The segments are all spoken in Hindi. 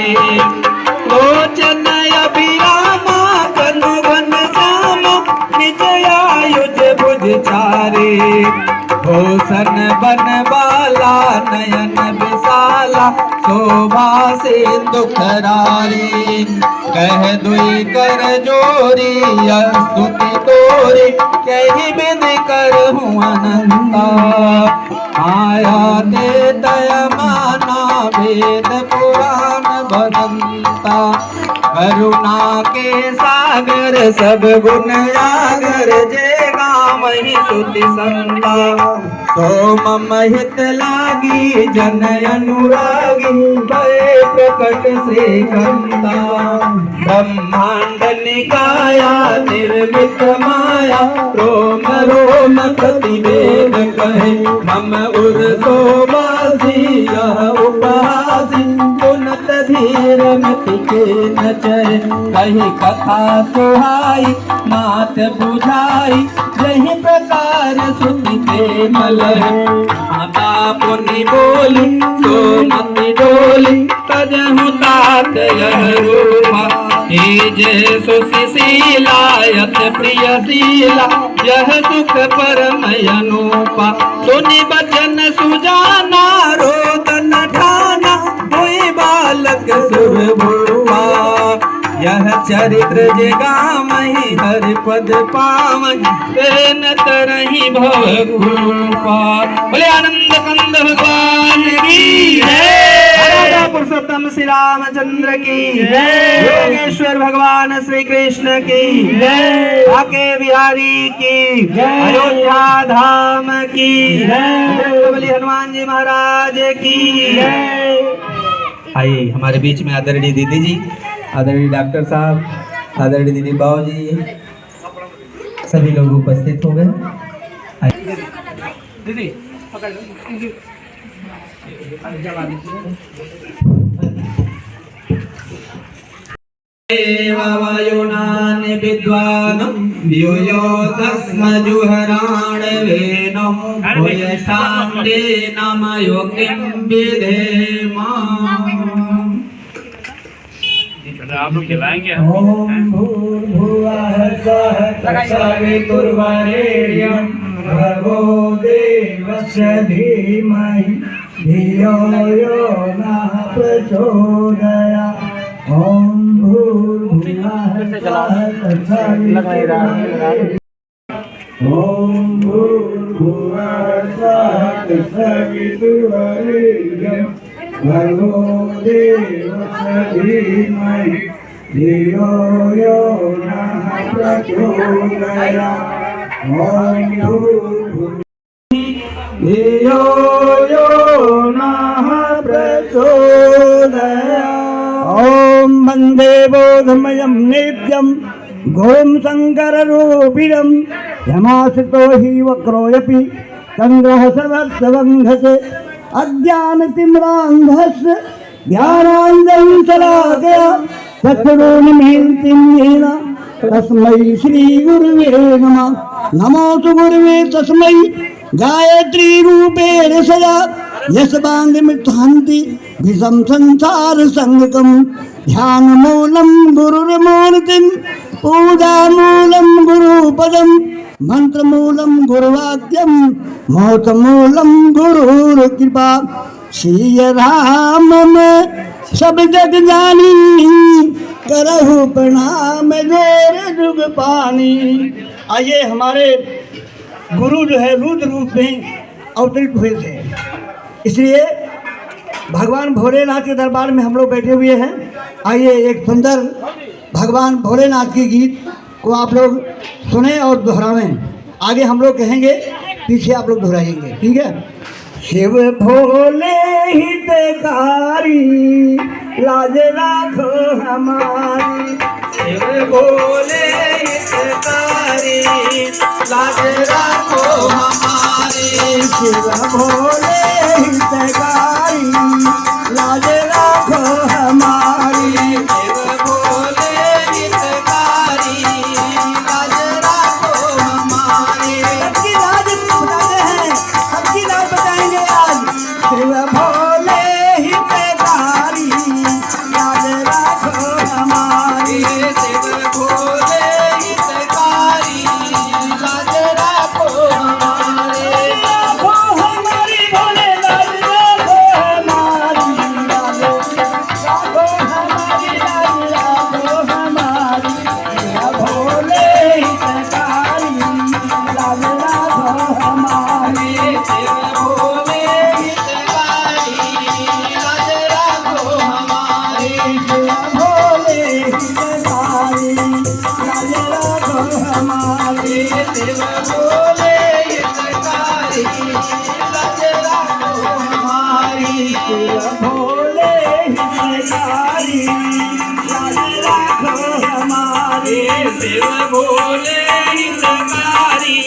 लोचन अभिरामा कनुवन श्याम निज आयुध भुज चारे भूषण बन बाला नयन विशाला शोभा सिंधु करारी कह दुई कर जोरी स्तुति तोरी कही विधि कर अनंता आया ते दय माना वेद पुराण बदंता करुणा के सागर सब गुण आगर जय गावहि सुति संता सोम महित लागी जन अनुरागी भय प्रकट श्रीकंता ब्रह्मांड निकाया निर्मित माया रोम रोम प्रतिवेद कहे मम उर सोमासी यह उपहासी उन्नत धीर मति के न चय कही कथा सुहाई नाथ बुझाई यही प्रकार सुनि के मलय माता पुनि बोली सोमति डोली तजहु तात यह रूपा हे जय सुशीला यत प्रिय शीला यह सुख परम अनुपा सुनि बचन सुजाना रोदन ठाना हुई बालक सुर भुआ यह चरित्र जगामहि हरि पद पावहि न तरहि भव कृपा। बोले आनंद कंद भगवान की जय। पुरुषोत्तम श्री रामचंद्र की जय। योगेश्वर भगवान श्री कृष्ण की जय। आके बिहारी की जय। अयोध्या धाम की जय। बोले हनुमान जी महाराज की जय। आइए हमारे बीच में आदरणीय दीदी जी, आदरणीय डॉक्टर साहब, आदरणीय दीदी बाबू जी, सभी लोग उपस्थित हो गए। दीदी वायुनानि विद्वानं यूयो तस्मजुहराण वेनो भूयष्ठान्ते नम योगिं विधेमा। आप लोग खिलाएंगे। ओम भूर्भुवः स्वः तत्सवितुर्वरेण्यं भर्गो देवस्य धीमहि धियो यो नः प्रचोदयात्। ओम भूर्भुवः स्वः तत्सवितुर्वरेण्यं ओम भूर्भुवः स्वः तत्सवितुर्वरेण्यं भर्गो देवस्य धीमहि धियो यो नः प्रचोदयात्। ओम धियो यो नः प्रचोदयात्। ओम वन्दे बोधमयं नित्यं गों शङ्कररूपिणं यमाश्रितो हि वक्रोऽपि चन्द्रः सर्वस्वङ्घसे अज्ञानतिम्रान्धस्य ज्ञानाञ्जनशलाकया चक्षुरुन्मीलितं येन तस्मै श्रीगुरुवे नमः। नमोऽस्तु गुरुवे तस्मै गायत्री रूपेण सदा यस्वाङ्गमित्थन्ति विषं संसारसङ्गकं ध्यानमूलं गुरुर्मूर्तिं पूजामूलं गुरुपदं मंत्रमूलम गुरुवाक्यम मौतमूलम गुरुकृपा। श्री राम में सब जग जानी करहु प्रणाम जोर जुग पानी। आइए हमारे गुरु जो है रुद्र रूप में अवतरित हुए थे, इसलिए भगवान भोलेनाथ के दरबार में हम लोग बैठे हुए हैं। आइए एक सुंदर भगवान भोलेनाथ के गीत को आप लोग सुने और दोहरावें। आगे हम लोग कहेंगे, पीछे आप लोग दोहराएंगे, ठीक है। शिव भोले हितकारी लाज राखो हमारी, शिव भोले हितकारी लाज राखो हमारी, शिव भोले हितकारी लाज राखो हमारी, शिव भोले हितकारी लाज राखो हमारी। सबकी लाज बताते हैं, सबकी लाज बताएंगे आज। शिव भोले हितकारी लाज हितकारी लाज राखो हमारी शिव भोले हितकारी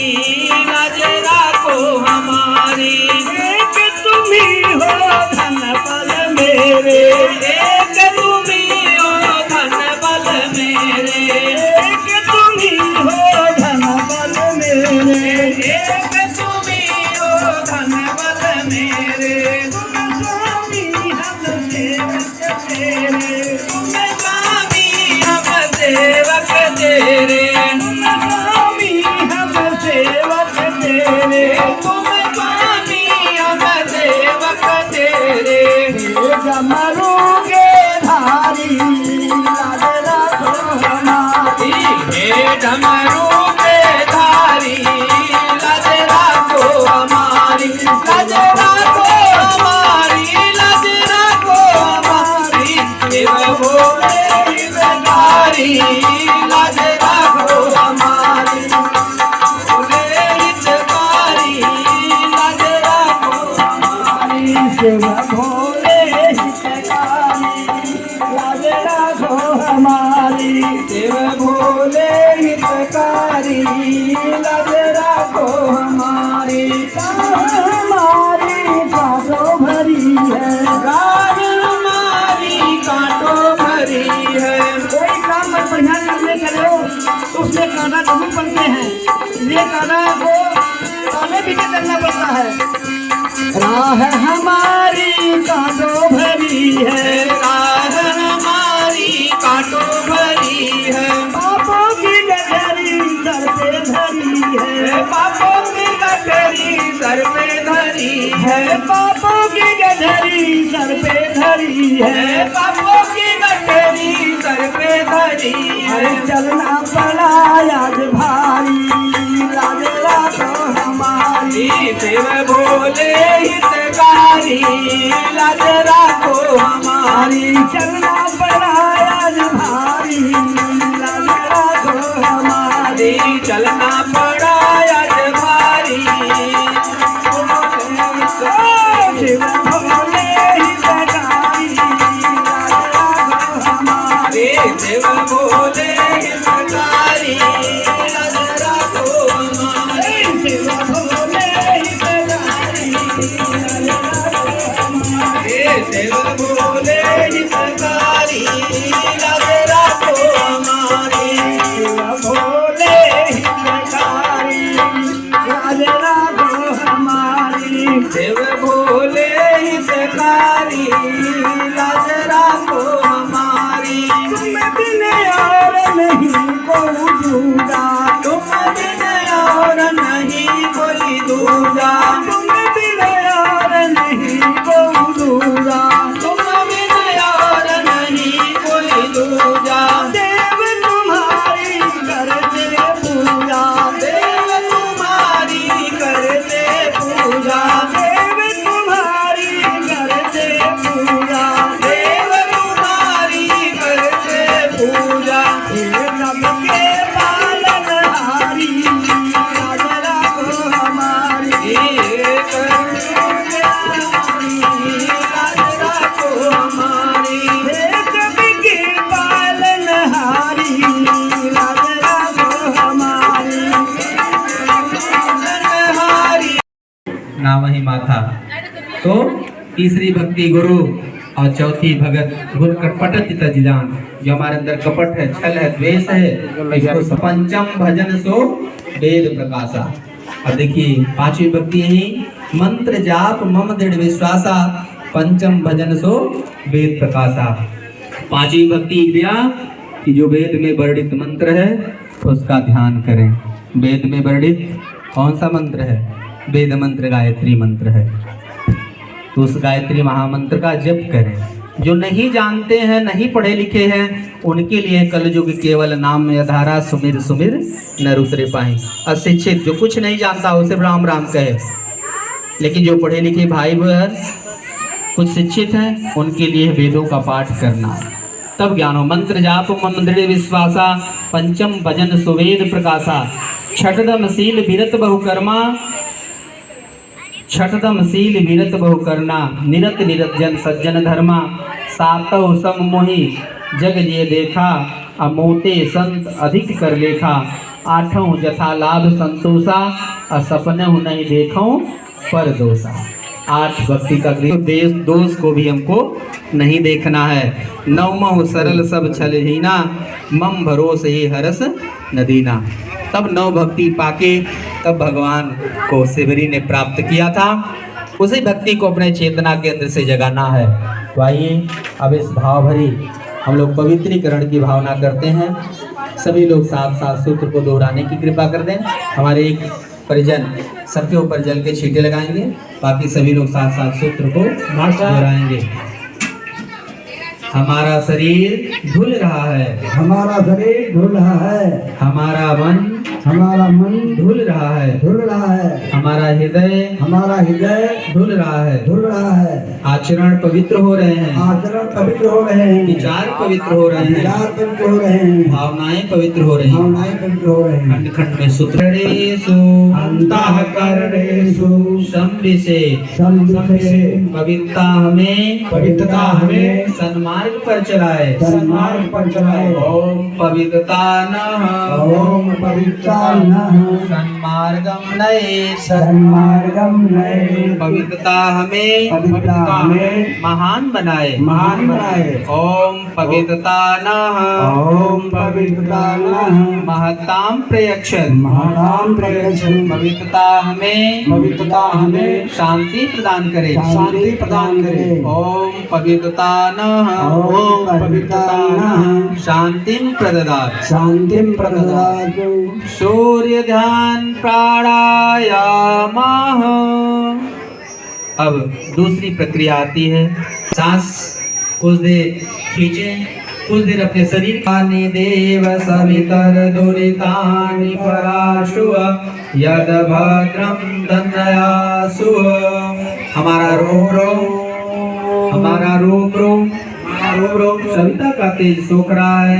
लाज राखो हमारी। एक तुम्ही हो धन बल मेरे एक तुम्ही हो धन बल मेरे एक तुम्ही हो धन बल मेरे एक तुम्ही हो धन बल मेरे। तुम स्वामी हम सेवक तेरे तुम स्वामी हम सेवक तेरे स्वामी हम सेवक तेरे तुम स्वामी हम सेवक तेरे। डमरू के धारी लाज राखो हमारी हे डमरू के धारी लाज राखो हमारी लाज राखो हमारी लाज राखो हमारी। शिव भोले हितकारी लाज राखो हमारी भोले हितकारी लाज राखो हमारी। शिव भोले हितकारी लाज राखो हमारी शिव भोले हितकारी लाज राखो हमारी। हमारी कांटों भरी है राज हमारी कांटों भरी है। कोई काम में बढ़िया करने चलो तो उसमें कांटा जरूर बनते हैं ये कांटा को कांटे पीछे करना पड़ता है राह हमारी कांटों भरी है राह हमारी कांटों भरी है। पापों की गठरी सर पे धरी है पापों की गठरी सर पे धरी है। पापों की गठरी सर पे धरी है पापों की गठरी सर पे धरी है। चलना पड़ा आज भारी लाज राखो हमारी शिव भोले हितकारी लाज राखो हमारी। चलना पड़ा आज भारी लाज राखो हमारी चलना पड़ा आज भारी। शिव भोले हितकारी लाज राखो हमारी शिव भोले हितकारी लाज राखो हमारी। शिव भोले हितकारी लाज राखो हमारी शिव भोले हितकारी लाज राखो हमारी। शिव भोले हितकारी लाज राखो हमारी शिव भोले हितकारी लाज राखो हमारी। तुम बिन और नहीं कोई दूजा तुम बिन और नहीं कोई दूजा तुम बिन और नहीं कोई दूजा तुम बिन और नहीं कोई दूजा। देव तुम्हारी करते पूजा देव तुम्हारी करते पूजा देव तुम्हारी करते पूजा देव तुम्हारी करते पूजा। हे सबके पालनहारी लाज राखो हमारी एक लाज राखो हमारी। हे सबके पालनहारी लाज राखो हमारी हारी नाम ही माथा। तो तीसरी भक्ति गुरु और चौथी भगत गुण कपट चित जिजान। जो हमारे अंदर कपट है, छल है, द्वेष है, इसको पंचम भजन सो वेद प्रकाशा। अब देखिए पांचवी भक्ति यही मंत्र जाप मम दृढ़ विश्वासा पंचम भजन सो वेद प्रकाशा। पांचवी भक्ति दिया कि जो वेद में वर्णित मंत्र है उसका ध्यान करें। वेद में वर्णित कौन सा मंत्र है? वेद मंत्र गायत्री मंत्र है। तो उस गायत्री महामंत्र का जप करें। जो नहीं जानते हैं, नहीं पढ़े लिखे हैं, उनके लिए कलयुग केवल नाम यधारा सुमिर सुमिर नर उतरे पाए। अशिक्षित जो कुछ नहीं जानता उसे राम राम कहे, लेकिन जो पढ़े लिखे भाई बहन कुछ शिक्षित हैं उनके लिए वेदों का पाठ करना तब ज्ञान हो। मंत्र जाप मम दृढ़ विश्वासा पंचम भजन सुवेद प्रकाशा। छठदम शील विरत बहुकर्मा छठदम शील विरत बहुकर्णा निरत निरंजन सज्जन धर्मा सातव सम मोहि जग ये देखा, अमोते संत अधिक कर लेखा, आठों जथा लाभ संतोषा, असपनहु नहीं देखूं पर दोषा। 8 भक्ति का देश दोष को भी हमको नहीं देखना है। नवमहु सरल सब छलहीना, मम भरोसे ही हरस नदीना। तब 9 भक्ति पाके तब भगवान को शिवरी ने प्राप्त किया था। उसी भक्ति को अपने चेतना के अंदर से जगाना है। तो आइए अब इस भाव भरी हम लोग पवित्रीकरण की भावना करते हैं। सभी लोग साथ साथ सूत्र को दोहराने की कृपा कर दें। हमारे एक परिजन सबके ऊपर जल के छींटे लगाएंगे, बाकी सभी लोग साथ साथ सूत्र को दोहराएंगे। हमारा शरीर धुल रहा है, हमारा शरीर धुल रहा है, हमारा मन धुल रहा है, हमारा हृदय धुल रहा है, आचरण पवित्र हो रहे हैं, विचार पवित्र हो रहे हैं, भावनाएं पवित्र हो रही हैं। खंड खंड में सूत्र अंतःकरणेषु संविशे पवित्रता हमें सन्मार्ग पर चलाए। ओम पवित्रता सन्मार्गम नये पवित्रता हमें महान बनाए। ओम पवित्रता महताम प्रयक्षन पवित्रता हमें शांति प्रदान करे। ओम पवित्रता शांतिम प्रददात। सूर्य ध्यान प्राणायाम। अब दूसरी प्रक्रिया आती है। सांस कुछ देर खींचे, कुछ देर अपने शरीर का देव सवितर दुरितानि पराशु यद भद्रम दन्नयासु। हमारा रोम सविता का तेज सोख रहा है,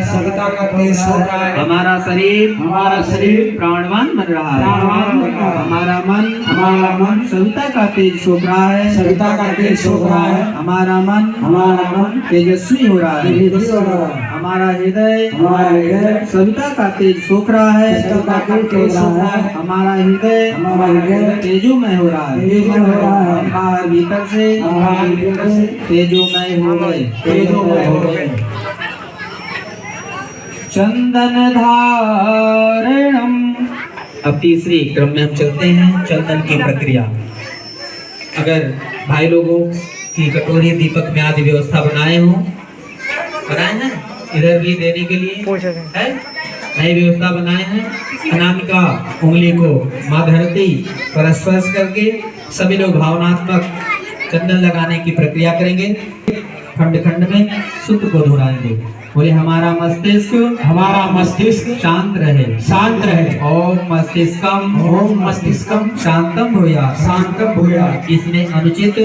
हमारा शरीर प्राणवान बन रहा है, हमारा मन सविता का तेज सोख रहा है, हमारा मन तेजस्वी हो रहा है, हमारा हृदय सविता का तेज सोख रहा है, हमारा हृदय तेजोमय हो रहा है, बाहर भीतर से तेजोमय हो गए। चंदन धारणम। अब तीसरी क्रम में हम चलते हैं, चंदन की प्रक्रिया। अगर भाई लोगों की कटोरी दीपक में आदि व्यवस्था बनाए हैं इधर भी देने के लिए है, नई व्यवस्था बनाए हैं। अनामिका उंगली को माँ धरती पर स्पर्श करके सभी लोग भावनात्मक चंदन लगाने की प्रक्रिया करेंगे। खंड खंड में सूत्र को दोहराएंगे। बोले हमारा मस्तिष्क शांत रहे। ओम मस्तिष्कम शांतम भूया। इसमें अनुचित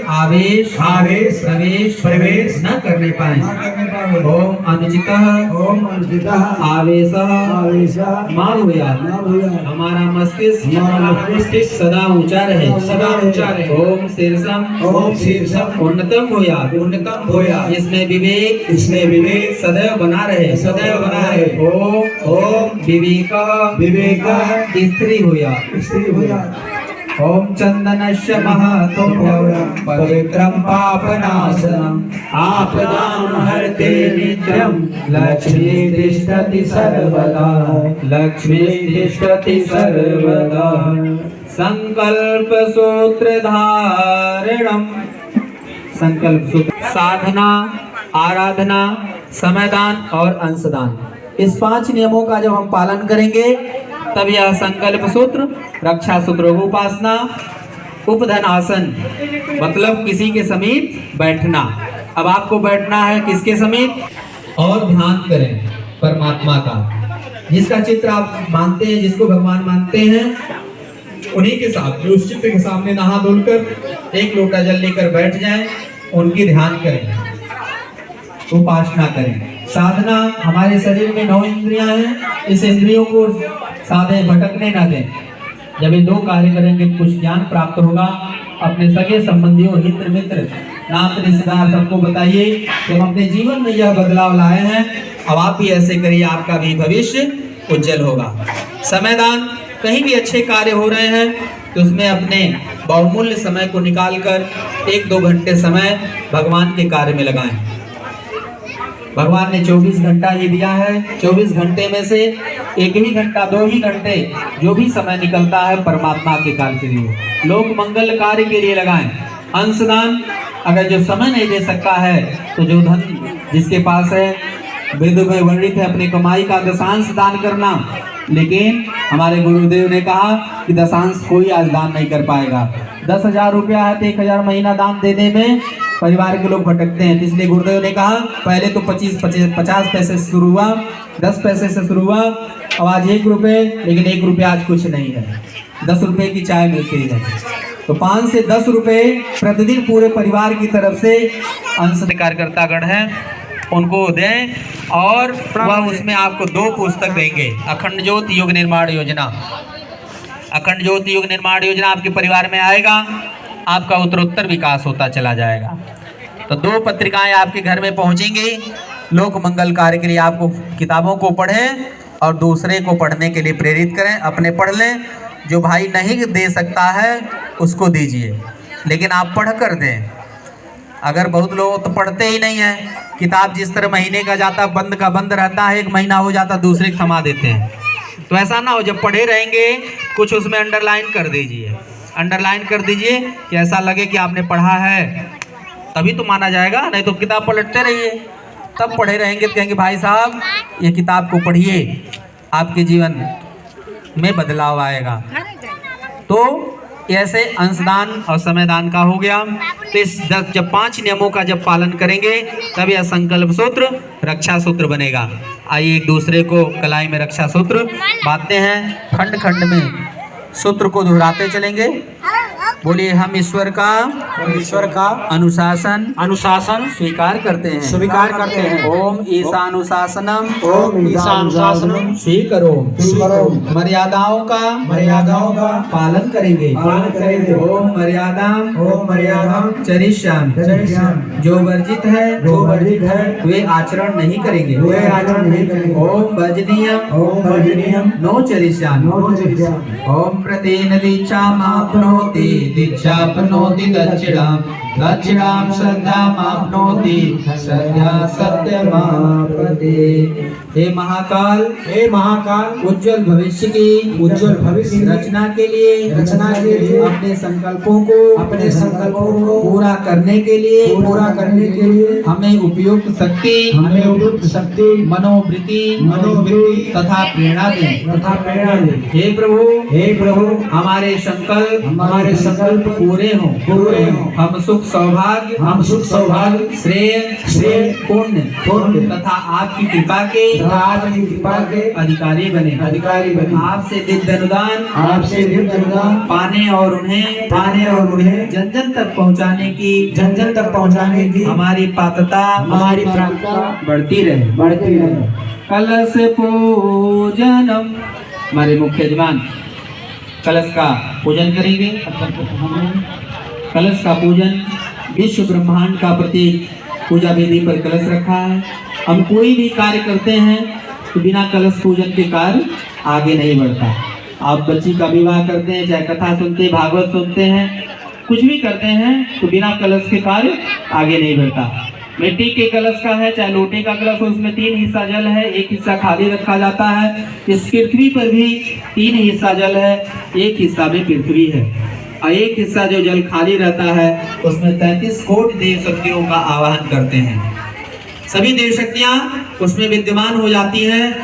आवेश प्रवेश न करने पाए। ओम अनुचित आवेश मां भूया। हमारा मस्तिष्क सदा ऊंचा रहे। ओम शीर्षम उन्नतम भूया। इसमें विवेक सदैव बना रहे। ओम विवेक स्त्री भूया। ओम चंदनस्य महतो पवित्रं पापनाशनम् आपदां हरते नित्यं लक्ष्मी तिष्ठति सर्वदा। संकल्प सूत्र धारणम। संकल्प सूत्र साधना, आराधना, समयदान और अंशदान, इस 5 नियमों का जब हम पालन करेंगे तब यह संकल्प सूत्र, रक्षा सूत्र, उपासना, उपधन आसन मतलब किसी के समीप बैठना। अब आपको बैठना है किसके समीप? और ध्यान करें परमात्मा का, जिसका चित्र आप मानते हैं, जिसको भगवान मानते हैं, उन्हीं के साथ उस चित्र के सामने नहा धुलकर 1 लोटा जल लेकर बैठ जाएं, उनकी ध्यान करें, उपासना करें। साधना, हमारे शरीर में 9 इंद्रियां हैं, इस इंद्रियों को साधे भटकने ना दें। जब ये 2 कार्य करेंगे कुछ ज्ञान प्राप्त होगा। अपने सगे संबंधियों, हित मित्र नाथ रिश्तेदार सबको बताइए कि हम अपने जीवन में यह बदलाव लाए हैं। अब आप भी ऐसे करिए, आपका भी भविष्य उज्जवल होगा। समयदान, कहीं भी अच्छे कार्य हो रहे हैं तो उसमें अपने बहुमूल्य समय को निकालकर 1-2 घंटे समय भगवान के कार्य में लगाएं। भगवान ने 24 घंटा ही दिया है। 24 घंटे में से 1 ही घंटा, 2 ही घंटे जो भी समय निकलता है परमात्मा के कार्य के लिए, लोक मंगल कार्य के लिए लगाएं। अंशदान, अगर जो समय नहीं दे सकता है तो जो धन जिसके पास है, वेदों में वर्णित है अपनी कमाई का दशांश दान करना, लेकिन हमारे गुरुदेव ने कहा कि दशांश कोई आज दान नहीं कर पाएगा। 10,000 रुपया है तो 1,000 महीना दान देने में परिवार के लोग भटकते हैं। तो इसलिए गुरुदेव ने कहा पहले तो 50 पैसे से शुरू हुआ, 10 पैसे से शुरू हुआ, अब आज 1 रुपये, लेकिन 1 रुपया आज कुछ नहीं है। 10 रुपये की चाय मिलती है, तो 5 से 10 रुपये प्रतिदिन पूरे परिवार की तरफ से अंश कार्यकर्ता गण है उनको दें, और वह उसमें आपको 2 पुस्तक देंगे। अखंड ज्योति योग निर्माण योजना, अखंड ज्योति योग निर्माण योजना आपके परिवार में आएगा, आपका उत्तरोत्तर विकास होता चला जाएगा। तो 2 पत्रिकाएं आपके घर में पहुंचेंगी। लोक मंगल कार्य के लिए आपको किताबों को पढ़ें और दूसरे को पढ़ने के लिए प्रेरित करें। अपने पढ़ लें, जो भाई नहीं दे सकता है उसको दीजिए, लेकिन आप पढ़ कर दें। अगर बहुत लोग तो पढ़ते ही नहीं हैं, किताब जिस तरह महीने का जाता बंद का बंद रहता है, 1 महीना हो जाता दूसरे को थमा देते हैं। तो ऐसा ना हो, जब पढ़े रहेंगे कुछ उसमें अंडरलाइन कर दीजिए, अंडरलाइन कर दीजिए कि ऐसा लगे कि आपने पढ़ा है, तभी तो माना जाएगा। नहीं तो किताब पलटते रहिए, तब पढ़े रहेंगे तो कहेंगे भाई साहब ये किताब को पढ़िए, आपके जीवन में बदलाव आएगा। तो ऐसे अंशदान और समयदान का हो गया। तो इस जब 5 नियमों का जब पालन करेंगे तब यह संकल्प सूत्र रक्षा सूत्र बनेगा। आइए एक दूसरे को कलाई में रक्षा सूत्र बांधते हैं, खंड खंड में सूत्र को दोहराते चलेंगे। बोलिए, हम ईश्वर का अनुशासन स्वीकार करते हैं। ओम ईशानुशासनम स्वीकरो। मर्यादाओं का पालन करेंगे। ओम मर्यादाम चरिष्यामि। जो वर्जित है वे आचरण नहीं करेंगे। ओम वर्जनीयम नो चरिष्यामि। ओम प्रतेन दीक्षामाप्नोति दीक्षाप्नोति दक्षिणां श्रद्धामाप्नोति श्रद्धा सत्यमापते। हे महाकाल उज्जवल भविष्य की रचना के लिए अपने संकल्पों को पूरा करने के लिए हमें उपयुक्त शक्ति मनोवृत्ति तथा प्रेरणा दें। हे प्रभु हमारे संकल्प पूरे हों। हम सुख सौभाग्य श्रेय पुण्य तथा आपकी कृपा के अधिकारी बने। आपसे दिव्य अनुदान पाने और उन्हें जन जन तक पहुंचाने की हमारी पात्रता बढ़ती रहे। कलश पूजनम, हमारे मुख्य यजमान कलश का पूजन करेंगे। कलश का पूजन विश्व ब्रह्मांड का प्रतीक पूजा विधि पर कलश रखा है। हम कोई भी कार्य करते हैं तो बिना कलश पूजन के कार्य आगे नहीं बढ़ता। आप बच्ची का विवाह करते हैं, चाहे कथा सुनते, भागवत सुनते हैं, कुछ भी करते हैं तो बिना कलश के कार्य आगे नहीं बढ़ता। मिट्टी के कलश का है, चाहे लोटे का कलश हो, उसमें 3 हिस्सा जल है, 1 हिस्सा खाली रखा जाता है। इस पृथ्वी पर भी 3 हिस्सा जल है, 1 हिस्सा में पृथ्वी है, और 1 हिस्सा जो जल खाली रहता है उसमें 33 कोटि देव शक्तियों का आवाहन करते हैं। सभी देव शक्तियाँ उसमें विद्यमान हो जाती हैं।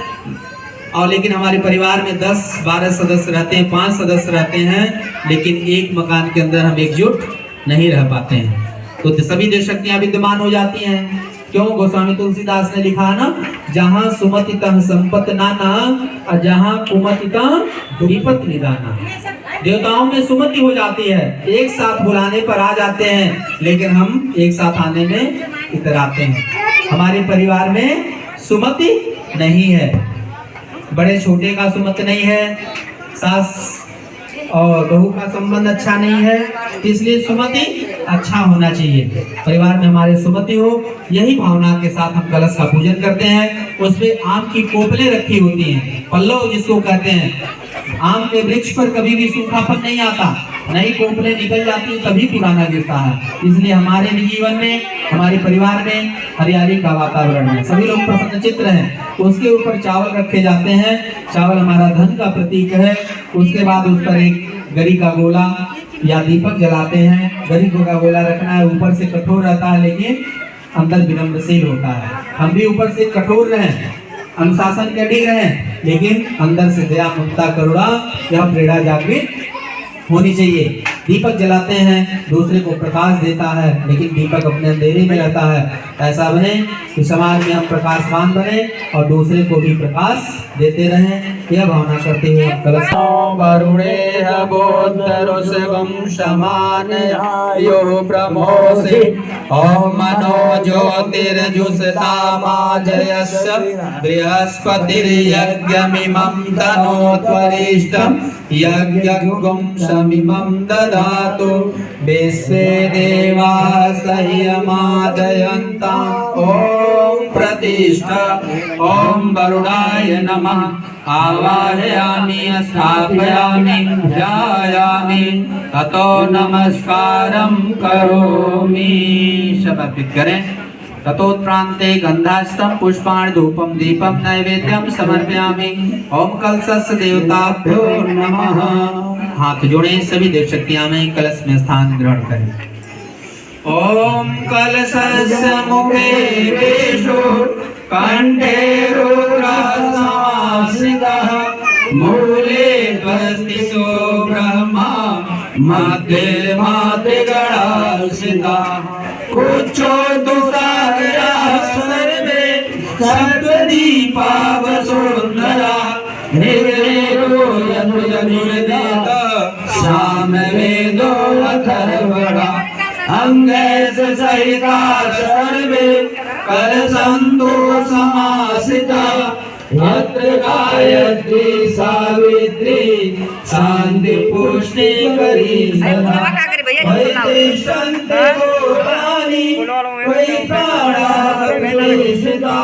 और लेकिन हमारे परिवार में 10-12 सदस्य रहते हैं, 5 सदस्य रहते हैं, लेकिन एक मकान के अंदर हम एकजुट नहीं रह पाते हैं, तो सभी देव शक्तियाँ विद्यमान हो जाती हैं। क्यों? गोस्वामी तुलसीदास ने लिखा ना, जहाँ सुमति तह संपत नाना और जहाँ कुमति तह विपत निदाना। देवताओं में सुमति हो जाती है, एक साथ बुलाने पर आ जाते हैं, लेकिन हम एक साथ आने में इतराते हैं। हमारे परिवार में सुमति नहीं है, बड़े छोटे का सुमति नहीं है, सास और बहू का संबंध अच्छा नहीं है, इसलिए सुमति अच्छा होना चाहिए, परिवार में हमारे सुमति हो, यही भावना के साथ हम कलश का पूजन करते हैं। उसमें आम की कोपलें रखी होती हैं, पल्लव जिसको कहते हैं। आम के वृक्ष पर कभी भी सूखापन नहीं आता, नई कोपलें निकल जाती तभी पुराना गिरता है। इसलिए हमारे भी जीवन में, हमारे परिवार में हरियाली का वातावरण है, सभी लोग प्रसन्नचित्त हैं। उसके ऊपर चावल रखे जाते हैं, चावल हमारा धन का प्रतीक है। उसके बाद उस पर एक गरी का गोला या दीपक जलाते हैं। गरी का गोला रखना है, ऊपर से कठोर रहता है लेकिन अंदर विनम्रशील होता है। हम भी ऊपर से कठोर रहें, अनुशासन के अड़िग रहें, लेकिन अंदर से दया, ममता, करुणा या प्रेरणा जागृत होनी चाहिए। दीपक जलाते हैं, दूसरे को प्रकाश देता है, लेकिन दीपक अपने अंधेरे में रहता है। ऐसा बने कि समाज में हम प्रकाशवान बने और दूसरे को भी प्रकाश देते रहें। यह भावना करते हुए कलश वरुणे बोधरुषगम समानयायो ब्रह्मोषि ओम मनो ज्योतिर्जुषतामाजयस्य बृहस्पतिर्यज्ञमिमं तनोत्वरिष्ठं यज्ञगुं शमिमं ददातु विश्वे देवाः सह्यमादयन्ताम् ॐ प्रतिष्ठा ॐ वरुणाय नमः आवाहयामि स्थापयामि ध्यायामि ततो नमस्कारं करोमि। समर्पित करें। ततोत्प्रान्ते गन्धास्तम पुष्पाणि धूपम दीपम नैवेद्यम समर्पयामि। ओम कलशस्य देवताभ्यो नमः। हाथ जोड़े, सभी देव शक्तियां में कलश में स्थान ग्रहण करें। ओम कलशस्य मुखे वेशो कंठे रुद्रसमाश्रितः मूले स्थितो ब्रह्मा मध्ये मातृगणाश्रितः कुच्छो दुसागरा सर्वे सप्तदीपावसुंदरा हृदयो यजुर्वेद सामवेदो अथर्वणा अंगैस सहिता सर्वे कलशन्तु समासिता यत्र गायत्री सावित्री शांति पुष्टि करी सदा वैतिष्ठन्ते भूतानि वै प्राणा प्रतिष्ठिता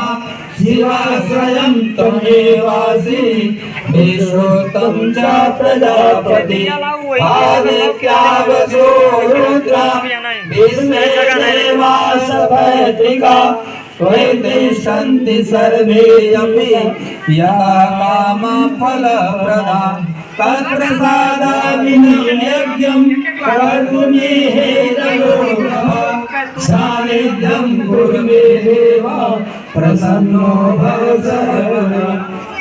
शिवा स्वयं त्वमेवासि विश्वोत्तम च प्रजापति आदित्यावसो रुद्रा विश्वे देवा सपत्रिका वैतिष्ठन्ति सर्वे अपि यः कामफलप्रदा तत्प्रसादाभियज्ञं कर्तुमिहेतयोः सानिध्यं कुर्वे देवा प्रसन्नो भव सर्वदा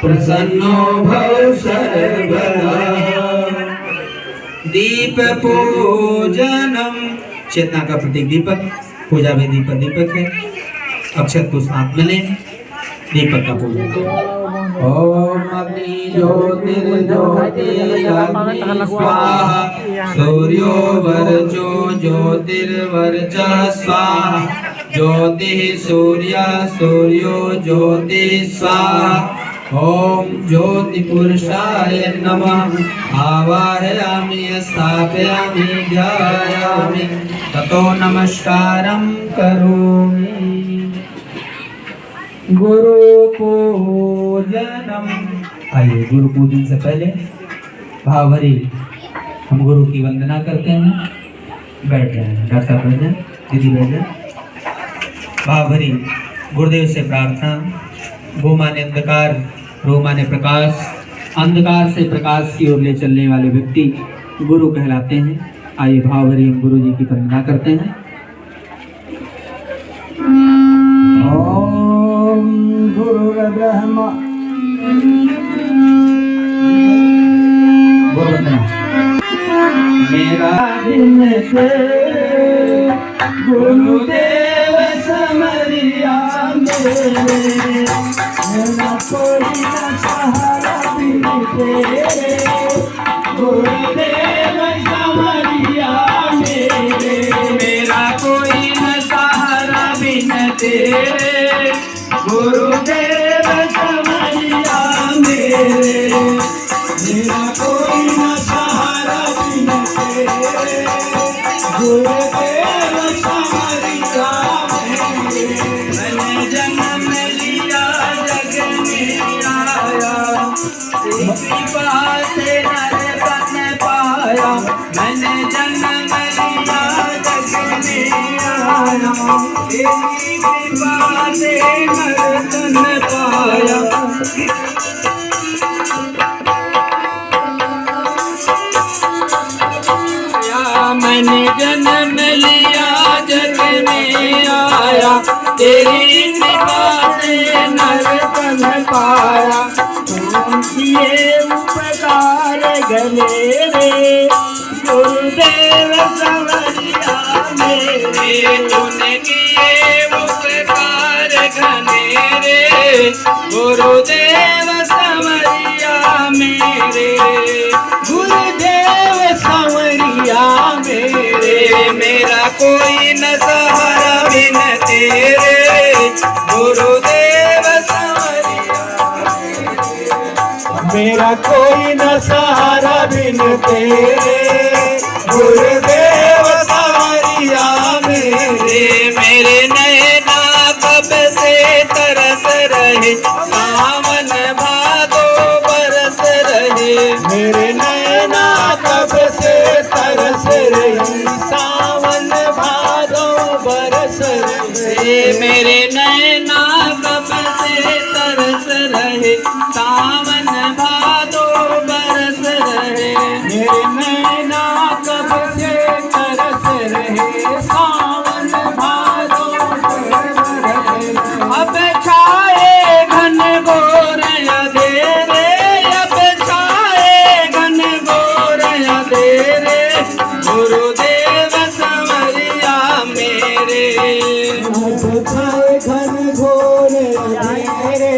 प्रसन्नो भव सर्वदा। दीप पूजनम, चेतना का प्रतीक दीपक, पूजा में दीपक है। अक्षत को साथ में लें, दीपक का पूजन। ओम अग्नि ज्योतिर्ज्योतिरग्नि स्वाहा सूर्यो वर्चो ज्योतिर्वर्चः स्वाहा ज्योतिः सूर्यो ज्योतिः स्वाहा। ओम ज्योति पुरुषाय नमः आवाहयामि स्थापयामि ध्यायामि ततो नमस्कारं करोमि। गुरु पूजनम। आइए, गुरु पूजन से पहले भाव भरी हम गुरु की वंदना करते हैं। बैठ जाए, डॉक्टर साहब बैठ जाए, दीदी बैठ जाए। भाव भरी गुरुदेव से प्रार्थना। गो माने अंधकार, रो माने प्रकाश, अंधकार से प्रकाश की ओर ले चलने वाले व्यक्ति गुरु कहलाते हैं। आइए भाव भरी हम गुरु जी की वंदना करते हैं। ओम गुरुर्ब्रह्मा मेरा दिन से गुरुदेव समरिया मेरे मेरा कोई न सहारा बिन तेरे गुरुदेव समरिया मेरे मेरा कोई न सहारा बिन तेरे गुरुदेव समरिया मेरे मेरा कोई न सहारा बिन तेरे गुरुदेव कृपा से नर तन पाया, मैंने जन्म लिया जग में आया। तेरी कृपा से नर तन पाया, मैंने जन्म लिया जग में आया। तेरी कृपा से नर तन पाया। तुम किए उपकार गले रे गुरुदेव संवरिया मेरे। तूने किए उपकार घने रे गुरुदेव संवरिया मेरे। गुरुदेव संवरिया मेरे। मेरा कोई न सहारा बिन तेरे गुरुदेव संवरिया। मेरा कोई न सहारा बिन तेरे गुरुदेव संवरिया मेरे। मेरे नैना कब से तरस रहे, सावन भादो बरस रहे। मेरे नैना कब से तरस रही, सावन भादो बरस रहे। मेरे नैना कब से तरस रहे, सावन भादो बरस रहे। मेरे नैना कब से तरस रहे, सावन भादो बरस रहे। अब छाए घन घोर अंधेरे, अब छाए घन घोर अंधेरे गुरुदेव संवरिया मेरे। घन घोर अंधेरे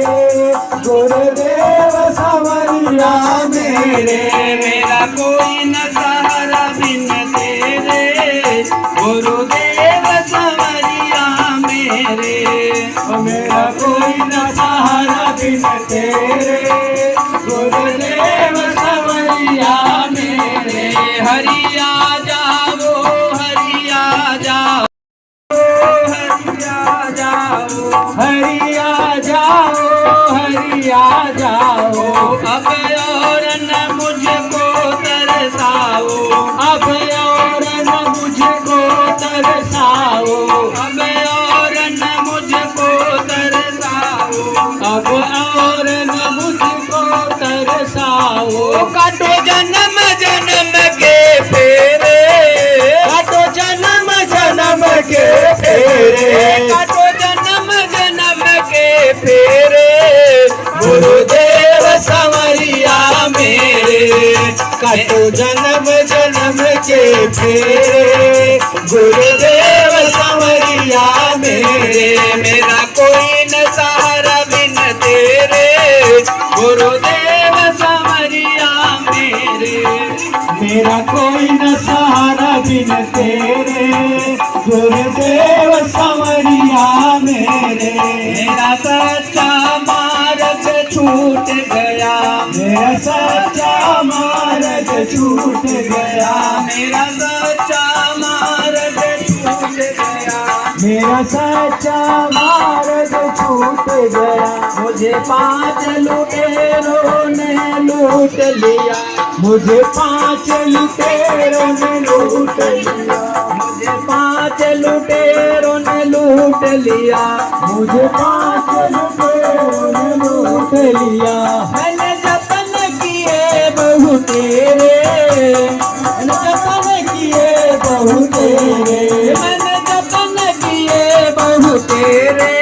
गुरुदेव संवरिया मेरे। मेरा कोई न सहारा बिन तेरे गुरुदेव संवरिया मेरे। मेरा कोई न सहारा बिन तेरे गुरुदेव संवरिया मेरे। हरिया जाओ हरिया जाओ हरिया जाओ। हरिया जाओ हरिया जाओ। अब और न मुझको तरसाओ, अब और न मुझको तरसाओ। अब और न मुझको तरसाओ। अब और न मुझको तरसाओ। काटो जन्म जन्म के फेरे, काटो जन्म जन्म के फेरे। काटो जन्म जन्म के फेरे गुरुदेव संवरिया मेरे। काटो जन्म जन्म के फेरे गुरुदेव संवरिया मेरे। मेरा कोई न सहारा बिन तेरे गुरुदेव संवरिया मेरे। मेरा कोई न सहारा बिन तेरे गुरुदेव संवरिया मेरे। मेरा सच्चा मार्ग छूट गया, मेरा सच्चा मार्ग छूट गया। मेरा सच्चा मार्ग छूट गया। मेरा सच्चा मार्ग छूट गया। मुझे 5 लुटेरों ने लूट लिया, मुझे 5 लुटेरों ने लूट लिया। मुझे 5 लुटेरों ने लूट लिया। मुझे 5 लुटेरों ने लूट लिया। मैंने जतन किए बहु तेरे, मैंने जतन किए बहु तेरे। मैंने जतन किए बहु तेरे।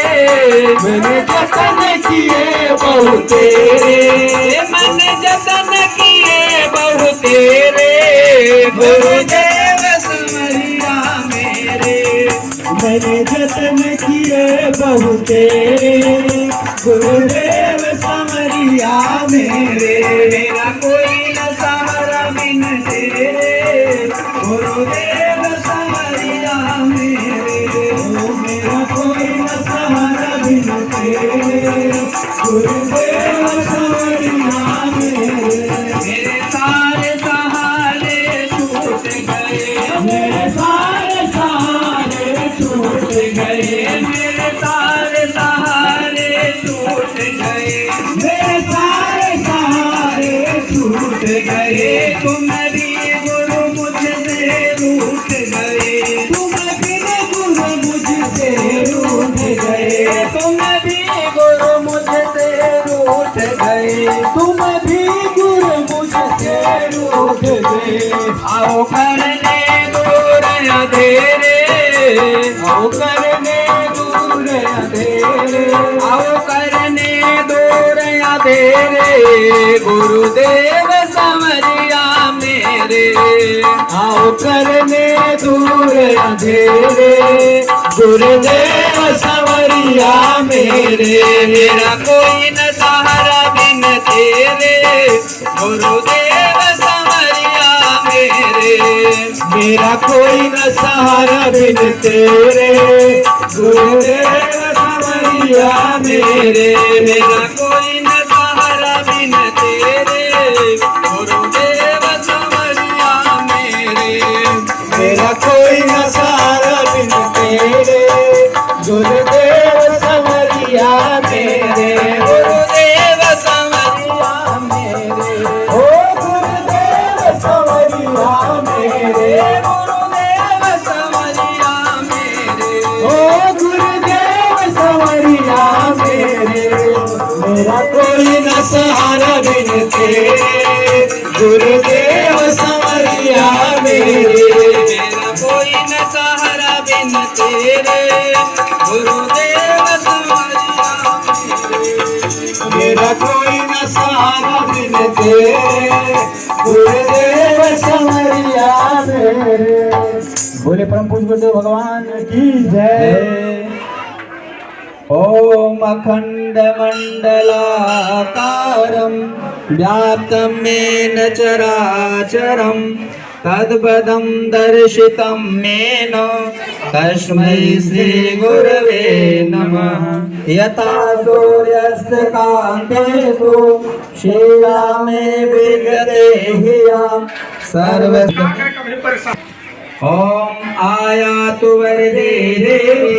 मैंने जतन किए बहु तेरे। मैंने जतन किए बहु तेरे गुरुदेव संवरिया मेरे। मैंने जतन किए बहु तेरे गुरुदेव संवरिया मेरे। मेरा कोई न सहारा बिन तेरे गुरुदेव संवरिया मेरे। मेरा कोई न सहारा बिन तेरे गुरुदेव संवरिया मेरे। मेरे सारे सहारे छूट गए, मेरे सारे सहारे छूट गए। मेरे सारे सहारे छूट गए। मेरे सारे सहारे भी गुरु मुझसे रूठ गए, तुम भी गुरु मुझसे रूठ गए। आओ करने दूर अंधेरे, आओ करने दूर अंधेरे, आओ करने दूर अंधेरे, गुरुदेव संवरिया मेरे। आओ करने दूर अंधेरे, गुरुदेव संवरिया मेरे। मेरा कोई न सहारा बिन तेरे, गुरुदेव संवरिया मेरे। मेरा कोई न सहारा बिन तेरे, गुरुदेव संवरिया मेरे। मेरा कोई न सहारा बिन तेरे, गुरुदेव संवरिया मेरे। मेरा कोई न सहारा बिन तेरे, गुरुदेव संवरिया मेरे। गुरुदेव संवरिया मेरे, ओ गुरुदेव संवरिया मेरे, गुरुदेव संवरिया मेरे। ओ गुरुदेव संवरिया मेरे। मेरा कोई न सहारा बिन तेरे, गुरुदेव संवरिया मेरे। मेरा कोई न सहारा बिन तेरे, गुरुदेव संवरिया मेरे। मेरा कोई न सहारा बिन तेरे, गुरुदेव संवरिया मेरे। बोले परम पूज्य गुरुदेव भगवान की जय। ओम अखंड मंडलाकारं व्याप्तं येन चराचरं तद्पदं दर्शितं येन तस्मै श्री गुरवे नमः। यथा सूर्यस्य कान्तेषु श्रीरामे विद्यते ह्यः सर्व। ओम आयातु वरदे देवी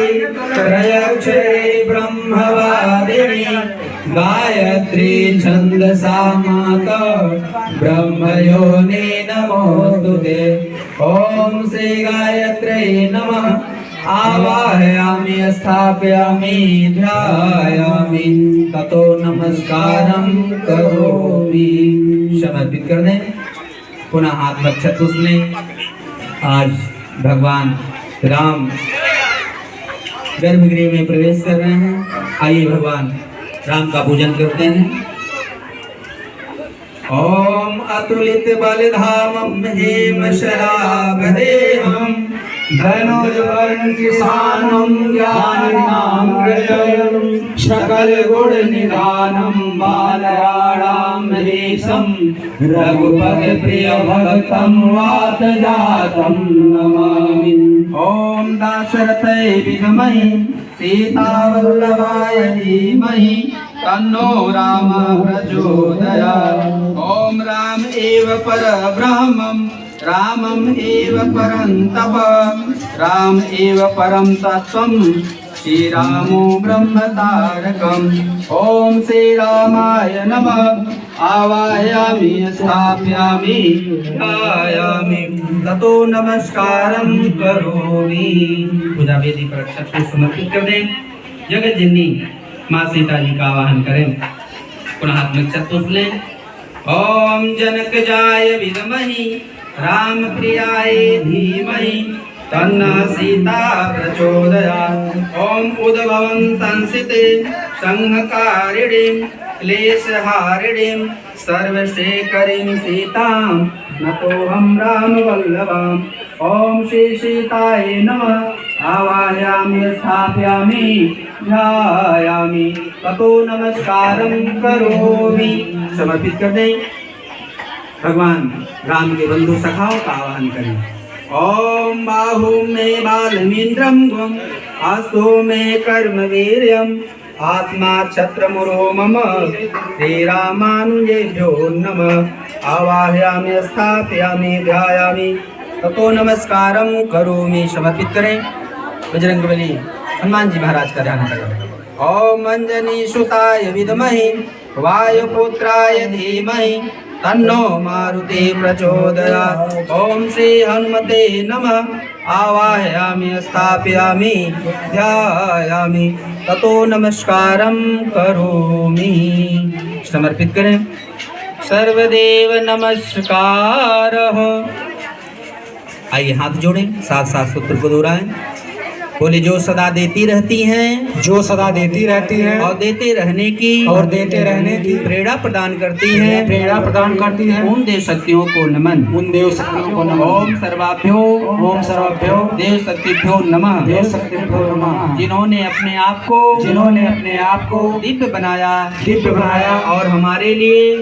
त्रयक्षरे ब्रह्मवादिनी गायत्री छन्दसा माता ब्रह्मयोनि नमोस्तुते। ओम श्री गायत्र्यै नमः। आवाहयामि स्थापयामि ध्यायामि ततो नमस्कारं करोमि। समर्पित कर दें। पुनः हाथ रक्षक उसने। आज भगवान राम गर्भगृह में प्रवेश कर रहे हैं। आइए भगवान राम का पूजन करते हैं। ओम अतुलित बलधामं हेम शराभदेहं धनुर्वर्ण किसानं ज्ञानिनामृतं सकल गुण निधानं बालराणां देशं रघुपति प्रिय भक्तं वात जातं नमामि। ओम दाशरथै विद्महे सीतावल्लभाय धीमहि तन्नो राम प्रचोदयात्। ओम राम एव परब्रह्मं रामम् एव परं तप राम एव परं तत्त्वं श्रीरामो ब्रह्म तारकम्। ओम श्री रामाय नमः। आवाहयामि स्थापयामि ध्यायामि ततो नमस्कारं करोमि। पूजा वेदी पर अक्षत को समर्पित कर दें। जगत जननी माँ सीता जी का आवाहन करें। पुनः हाथ में अक्षत लें। ओम जनक जाय विद्महि राम प्रियाय धीमहि तन्नः सीता प्रचोदयात्। ओम उद्भवं संसिते संहकारिणीं क्लेशहारिणीं सर्वशेखरीं सीतां नतोऽहं रामवल्लभाम्। ओम श्री सीताय नमः। आवाहयामि स्थापयामि ध्यायामि ततो नमस्कारं करोमि। समर्पित कर दें। भगवान राम के बंधु सखाओं का आवाहन करें। ओम बाहु में बालमीन्द्रं गुम हस्तो में कर्मवीर्यम् आत्मा छत्रमुरो मम श्रीरामानुजेभ्यो नमः। आवाहयामि स्थापयामि ध्यायामि ततो नमस्कारं करोमि। समर्पित करें। बजरंगबली हनुमान जी महाराज का ध्यान करें। ओम अंजनी सुताय विद्महे वायुपुत्राय धीमहि तन्नो मारुति प्रचोदयात्। ओम श्री हनुमते नमः। आवाहयामि स्थापयामि ध्यायामि ततो नमस्कारं करोमि। समर्पित करें। सर्वदेव नमस्कारः। आइए हाथ जोड़ें, साथ साथ सूत्र को दोहराएं। बोले जो सदा देती रहती हैं, जो सदा देती रहती है और देते रहने की प्रेरणा प्रदान करती है, प्रेरणा प्रदान करती है, उन देव शक्तियों को नमन। उन देव शक्तियों को नमन। ओम सर्वाभ्यो ओम सर्वभ्यो देव शक्तिभ्यो नमः। देव शक्तिभ्यो नमः। जिन्होंने अपने आप को दिव्य बनाया और हमारे लिए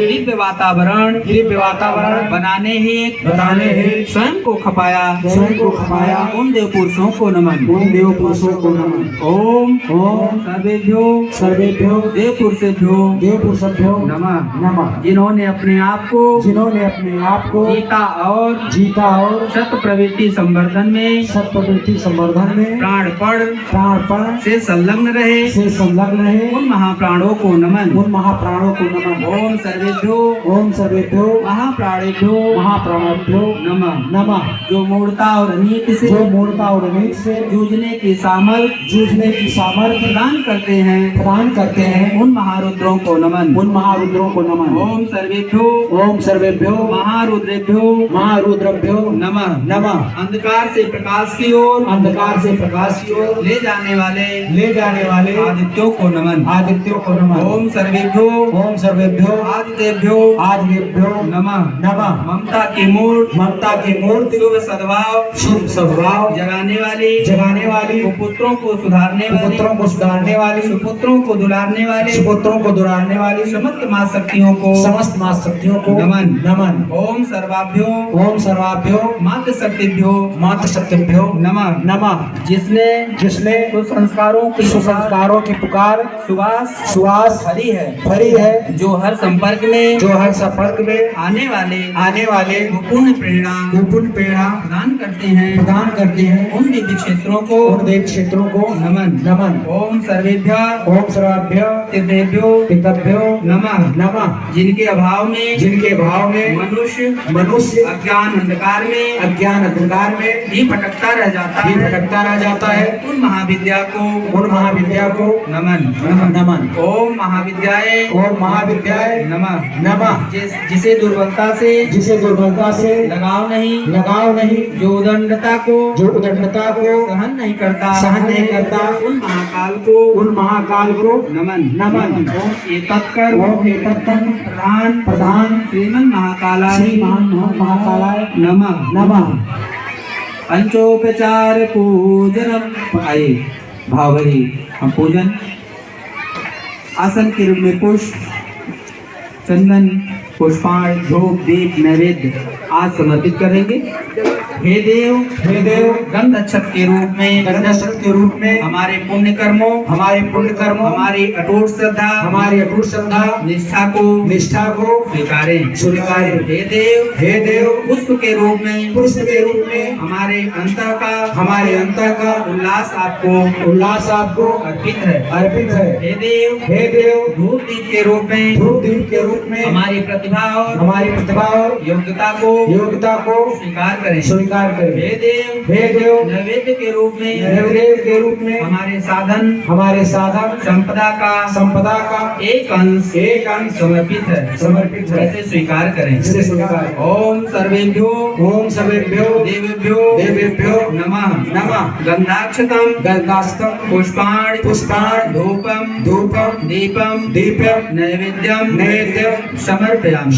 दिव्य वातावरण बनाने हेतु स्वयं को खपाया उन देव पुरुषों को नमन। ओम सर्वेभ्यो देव पुरुषेभ्यो नमः। जिन्होंने अपने आप को जीता और सत्य प्रवृत्ति संवर्धन में प्राणपण से संलग्न रहे उन महाप्राणों को नमन। ओम सर्वेभ्यो महाप्राणेभ्यो नमः। जो मूर्ता और अनीति से जूझने की सामर्थ्य प्रदान करते हैं उन महारुद्रों को नमन। ओम सर्वेभ्यो महारुद्रेभ्यो नमः। अंधकार से प्रकाश की ओर ले जाने वाले आदित्यों को नमन। ओम सर्वेभ्यो आदित्येभ्यो नमः। ममता की मूर्ति शुभ सद्भाव जगाने वाली पुत्रों को सुधारने वाली सुपुत्रों को दुलारने वाली समस्त माँ शक्तियों को नमन। ओम सर्वाभ्यो मातृ शक्तिभ्यो नमः। जिसने सुसंस्कारों की पुकार सुवास भरी है जो हर संपर्क में आने वाले पुण्य प्रेरणा प्रदान करते हैं उन दिव्य क्षेत्रों को नमन। ओम सर्वेभ्य तीर्थेभ्यो नमः। जिनके अभाव में मनुष्य अज्ञान अंधकार में भी भटकता रह जाता है उन महाविद्या को नमन। ओम महाविद्याय नमः। जिसे दुर्बलता से लगाव नहीं जो उदंडता को सहन नहीं करता उन महाकाल को नमन। ओम एतत्कर प्रधान श्रीमन महाकालाय नमः। पंचोपचार पूजनम। आइए भाव भरी हम पूजन आसन के रूप में पुष्प चंदन पुष्पाण धूप दीप नैवेद्य आज समर्पित करेंगे। हे देव गंध अक्षत के रूप में हमारे पुण्य कर्मों हमारी अटूट श्रद्धा निष्ठा को स्वीकारें। हे देव पुष्प के रूप में हमारे अंतर का उल्लास आपको अर्पित है। हे देव धूप दीप के रूप में हमारी प्रतिभा और योग्यता को स्वीकार करें। हे देव नैवेद्य के रूप में हमारे साधन संपदा का एक अंश समर्पित है। ऐसे स्वीकार करें। ओम सर्वेभ्यो देवेभ्यो नमः। गंधाक्षतम पुष्पाण धूपम दीपम नैवेद्यम समर्पयामि।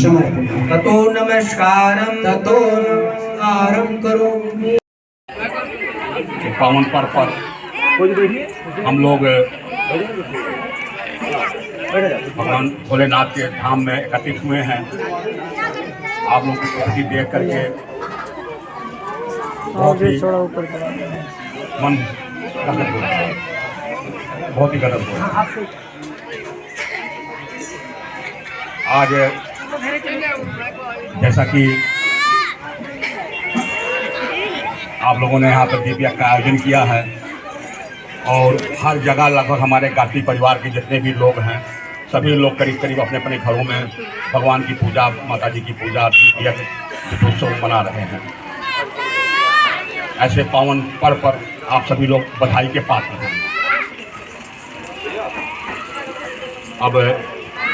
ततो नमस्कारं करो। पावन पर्व पर हम लोग भगवान भोलेनाथ के धाम में एकत्रित हुए हैं। आप लोग की प्रगति देख करके बहुत ही मन गदगद हो रहा है, बहुत ही गदगद हो रहा है। आज जैसा कि आप लोगों ने यहाँ पर दीप यज्ञ का आयोजन किया है और हर जगह लगभग हमारे गाती परिवार के जितने भी लोग हैं सभी लोग करीब करीब अपने अपने घरों में भगवान की पूजा, माता जी की पूजा, दीप यज्ञ दीपोत्सव मना रहे हैं। ऐसे पावन पर्व पर आप सभी लोग बधाई के पात्र हैं। अब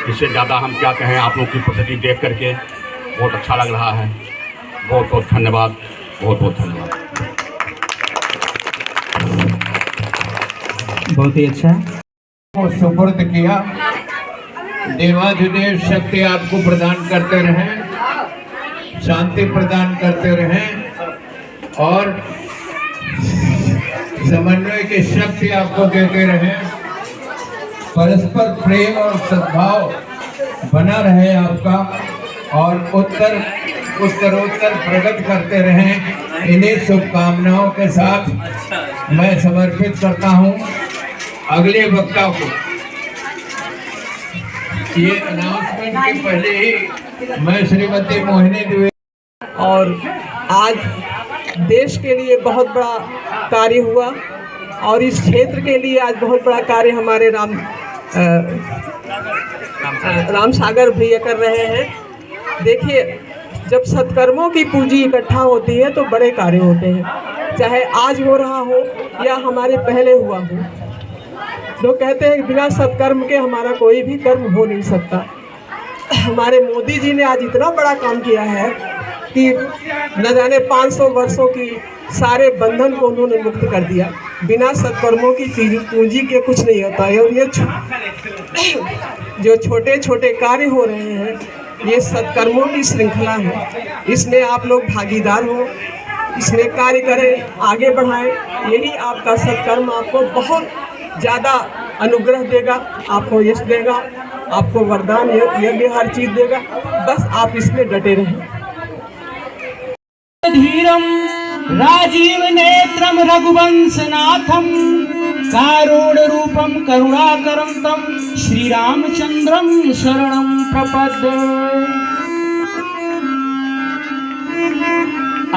इससे ज़्यादा हम क्या कहें, आप लोग की उपस्थिति देख करके बहुत अच्छा लग रहा है। बहुत बहुत धन्यवाद, बहुत बहुत धन्यवाद। बहुत ही अच्छा। को सुपुर्द किया। देवाधिदेव शक्ति आपको प्रदान करते रहें, शांति प्रदान करते रहें और समन्वय की शक्ति आपको देते रहें। परस्पर प्रेम और सद्भाव बना रहे आपका और उत्तरोत्तर प्रगति करते रहें। इन्हीं शुभकामनाओं के साथ मैं समर्पित करता हूं अगले वक्ता को। ये अनाउंसमेंट के पहले ही मैं श्रीमती मोहिनी द्विवेदी और आज देश के लिए बहुत बड़ा कार्य हुआ और इस क्षेत्र के लिए आज बहुत बड़ा कार्य हमारे राम सागर भैया कर रहे हैं। देखिए, जब सत्कर्मों की पूंजी इकट्ठा होती है तो बड़े कार्य होते हैं, चाहे आज हो रहा हो या हमारे पहले हुआ हो। लोग कहते हैं कि बिना सत्कर्म के हमारा कोई भी कर्म हो नहीं सकता। हमारे मोदी जी ने आज इतना बड़ा काम किया है कि न जाने 500 वर्षों की सारे बंधन को उन्होंने मुक्त कर दिया। बिना सत्कर्मों की पूंजी के कुछ नहीं होता है। और ये जो छोटे छोटे कार्य हो रहे हैं, ये सत्कर्मों की श्रृंखला है। इसमें आप लोग भागीदार हो, इसमें कार्य करें, आगे बढ़ाएं। यही आपका सत्कर्म आपको बहुत ज़्यादा अनुग्रह देगा, आपको यश देगा, आपको वरदान यज्ञ हर चीज़ देगा। बस आप इसमें डटे रहें। धीरम राजीव नेत्रम रघुवंशनाथम कारुण रूपम करुणाकरम तम श्री रामचंद्रम शरणम प्रपद्ये।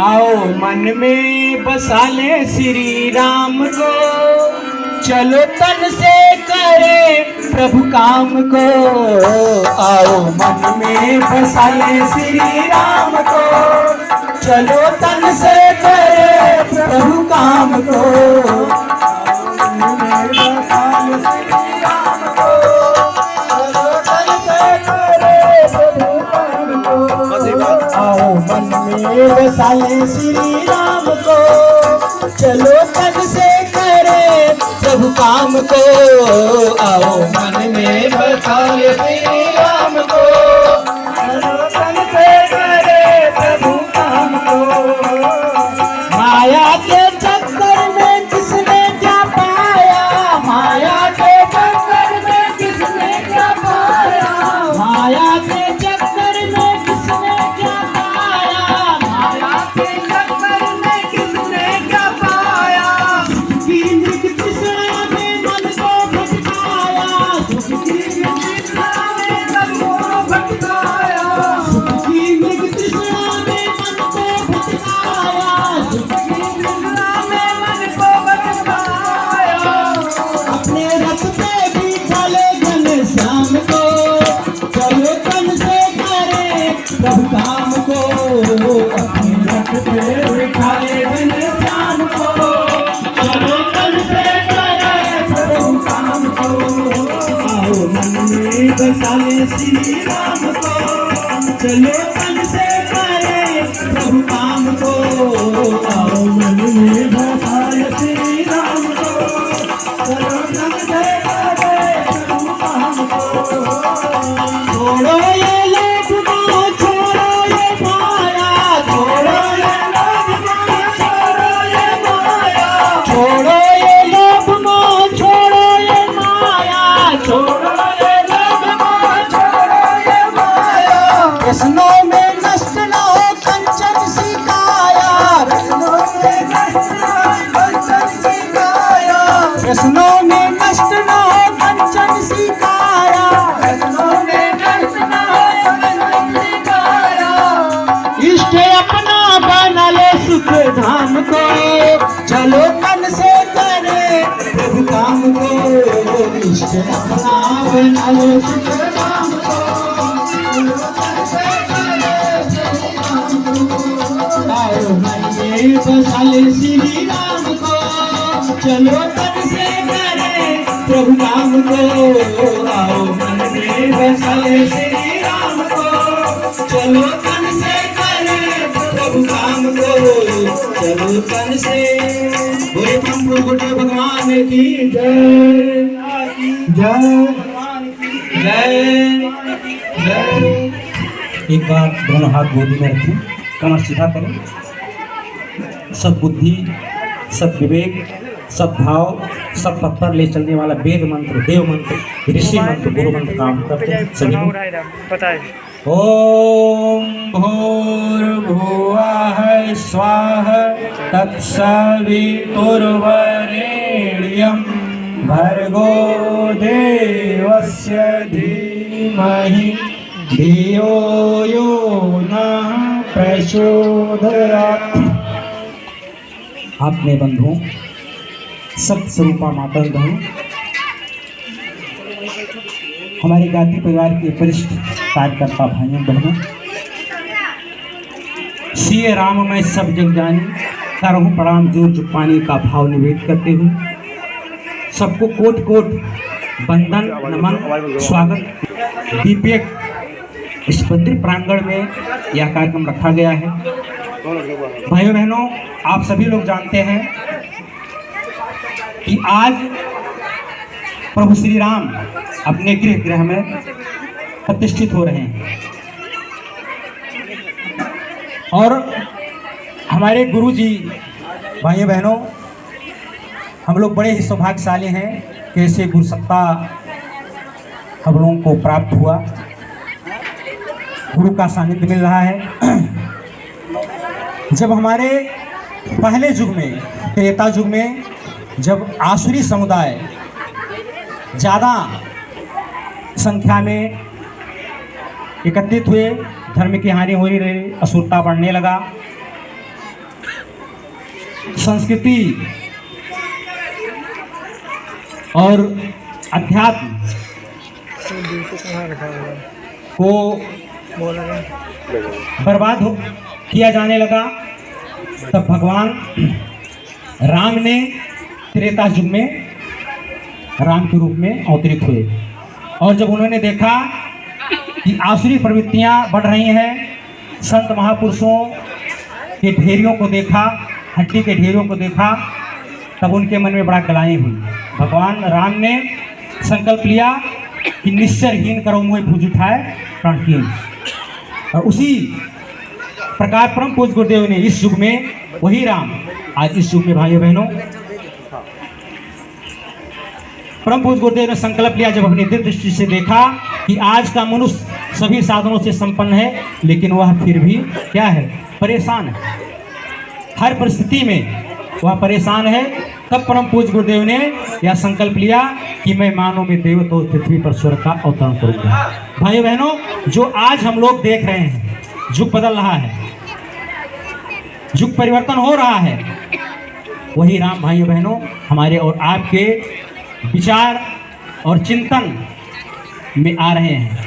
आओ मन में बसा ले श्री राम को, चलो तन से करे प्रभु काम को। आओ मन में बसा ले श्री राम को, चलो तन से करे प्रभु काम को। मन में बसा ले श्री राम को, चलो तन से करे प्रभु काम को। आओ मन में बसा ले श्री राम को, चलो तन से करे प्रभु काम को। आओ मन में बसा ले श्री राम को, चलो तन से करे प्रभु काम को। माया के चक्कर में किसने क्या पाया, माया के चक्कर में किसने क्या पाया, माया के चक्कर में किसने क्या पाया, माया के चक्कर में किसने क्या पाया। की मृग तृष्णा में मन को भटकाया, की मृग तृष्णा में मन को भटकाया, की मृग तृष्णा में मन को भटकाया, की तृष्णा में मन को भटकाया। अपने रथ पे बिठा ले घनश्याम को, चलो तन से करे प्रभु काम को। अपने रथ पे बिठा ले घनश्याम को, चलो तन से करे प्रभु काम को। आओ मन में बसा ले श्री राम को, चलो तन से करे प्रभु काम को। आओ मन में बसा ले श्री राम को, चलो तन से करे प्रभु काम को। छोड़ो ये लोभ मोह, छोड़ो ये माया, छोड़ो ये लोभ मोह, छोड़ो ये माया, छोड़ो ये लोभ मोह, छोड़ो ये माया, छोड़ो ये लोभ मोह, छोड़ो ये माया। व्यसनों में नष्ट न हो कंचन सी काया, व्यसनों में नष्ट न हो कंचन सी काया, व्यसनों में नष्ट न हो कंचन सी काया, व्यसनों में नष्ट न हो कंचन सी काया। इष्ट अपना बना ले सुख धाम को, चलो तन से करे प्रभु काम को। इष्ट अपना बना ले सुख धाम को, चलो तन से करे प्रभु काम को। आओ मन में बसा ले श्री राम को, चलो तन से करे प्रभु काम को। आओ मन जय जय जय जय। एक बार दोनों हाथ गोदी में रखें, कमर सीधा करें। सद्बुद्धि, सद्विवेक, सद्भाव, सब पथ पर ले चलने वाला वेद मंत्र, देव मंत्र, ऋषि मंत्र, गुरु मंत्र काम करते हैं सभी लोग। ओम भूर्भुवः स्वाहा तत्सवितुर्वरेण्यं भर्गो देवस्य धीमहि धियो यो नः प्रचोदयात्। अपने बंधुओं, सत्य स्वरूपा माता बहनों, हमारे गायत्री परिवार के वरिष्ठ कार्यकर्ता भाइयों बहनों, सिए राम मैं सब जग जानी, करहूँ प्रणाम जोर जुपानी का भाव निवेद करते हुए सबको कोट कोट वंदन नमन स्वागत। दीपक इस मंदिर प्रांगण में यह कार्यक्रम रखा गया है। भाइयों बहनों, आप सभी लोग जानते हैं कि आज प्रभु श्री राम अपने गृह में प्रतिष्ठित हो रहे हैं और हमारे गुरु जी, भाइयों बहनों, हम लोग बड़े ही सौभाग्यशाली हैं कि ऐसे गुरु सत्ता हम लोगों को प्राप्त हुआ, गुरु का सानिध्य मिल रहा है। जब हमारे पहले युग में, त्रेता युग में, जब आसुरी समुदाय ज़्यादा संख्या में एकत्रित हुए, धर्म की हानि हो रही, असुरता बढ़ने लगा, संस्कृति और अध्यात्म को बर्बाद किया जाने लगा, तब भगवान राम ने त्रेता युग में राम के रूप में अवतरित हुए। और जब उन्होंने देखा कि आसुरी प्रवृत्तियां बढ़ रही हैं, संत महापुरुषों के ढेरियों को देखा, हड्डी के ढेरियों को देखा, तब उनके मन में बड़ा गलाई हुई। भगवान राम ने संकल्प लिया कि निश्चरहीन करो मुँह भुज उठाए प्रणकीन। और उसी प्रकार परम पूज्य गुरुदेव ने इस युग में, वही राम आज इस युग में, भाइयों बहनों, परम पूज्य गुरुदेव ने संकल्प लिया, जब अपनी दिव्य दृष्टि से देखा कि आज का मनुष्य सभी साधनों से संपन्न है, लेकिन वह फिर भी क्या है, परेशान है, हर परिस्थिति में वह परेशान है। तब परम पूज्य गुरुदेव ने यह संकल्प लिया कि मैं मानव में देव तो पृथ्वी पर स्वर्ग का अवतरण करूंगा। भाइयों बहनों, जो आज हम लोग देख रहे हैं, युग बदल रहा है, युग परिवर्तन हो रहा है, वही राम भाइयों बहनों हमारे और आपके विचार और चिंतन में आ रहे हैं।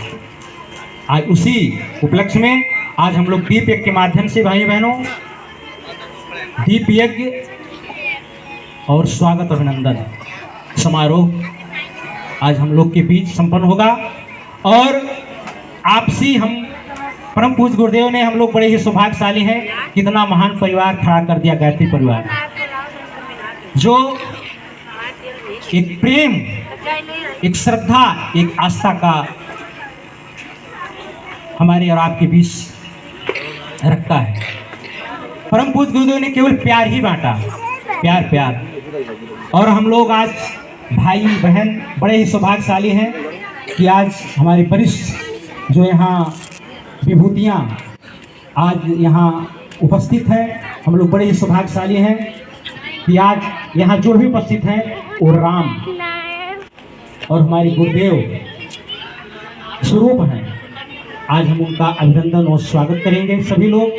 आज उसी उपलक्ष्य में आज हम लोग दीप यज्ञ के माध्यम से, भाइयों बहनों, दीप यज्ञ और स्वागत अभिनंदन समारोह आज हम लोग के बीच संपन्न होगा। और आपसी हम परम पूज्य गुरुदेव ने, हम लोग बड़े ही सौभाग्यशाली हैं, कितना महान परिवार खड़ा कर दिया, गायत्री परिवार, जो एक प्रेम, एक श्रद्धा, एक आस्था का हमारे और आपके बीच रखता है। परम पूज्य गुरुदेव ने केवल प्यार ही बांटा, प्यार प्यार। और हम लोग आज भाई बहन बड़े ही सौभाग्यशाली हैं कि आज हमारे वरिष्ठ जो यहाँ विभूतियाँ आज यहाँ उपस्थित हैं, हम लोग बड़े ही सौभाग्यशाली हैं कि आज यहाँ जो भी उपस्थित हैं वो राम और हमारे गुरुदेव स्वरूप हैं। आज हम उनका अभिनंदन और स्वागत करेंगे। सभी लोग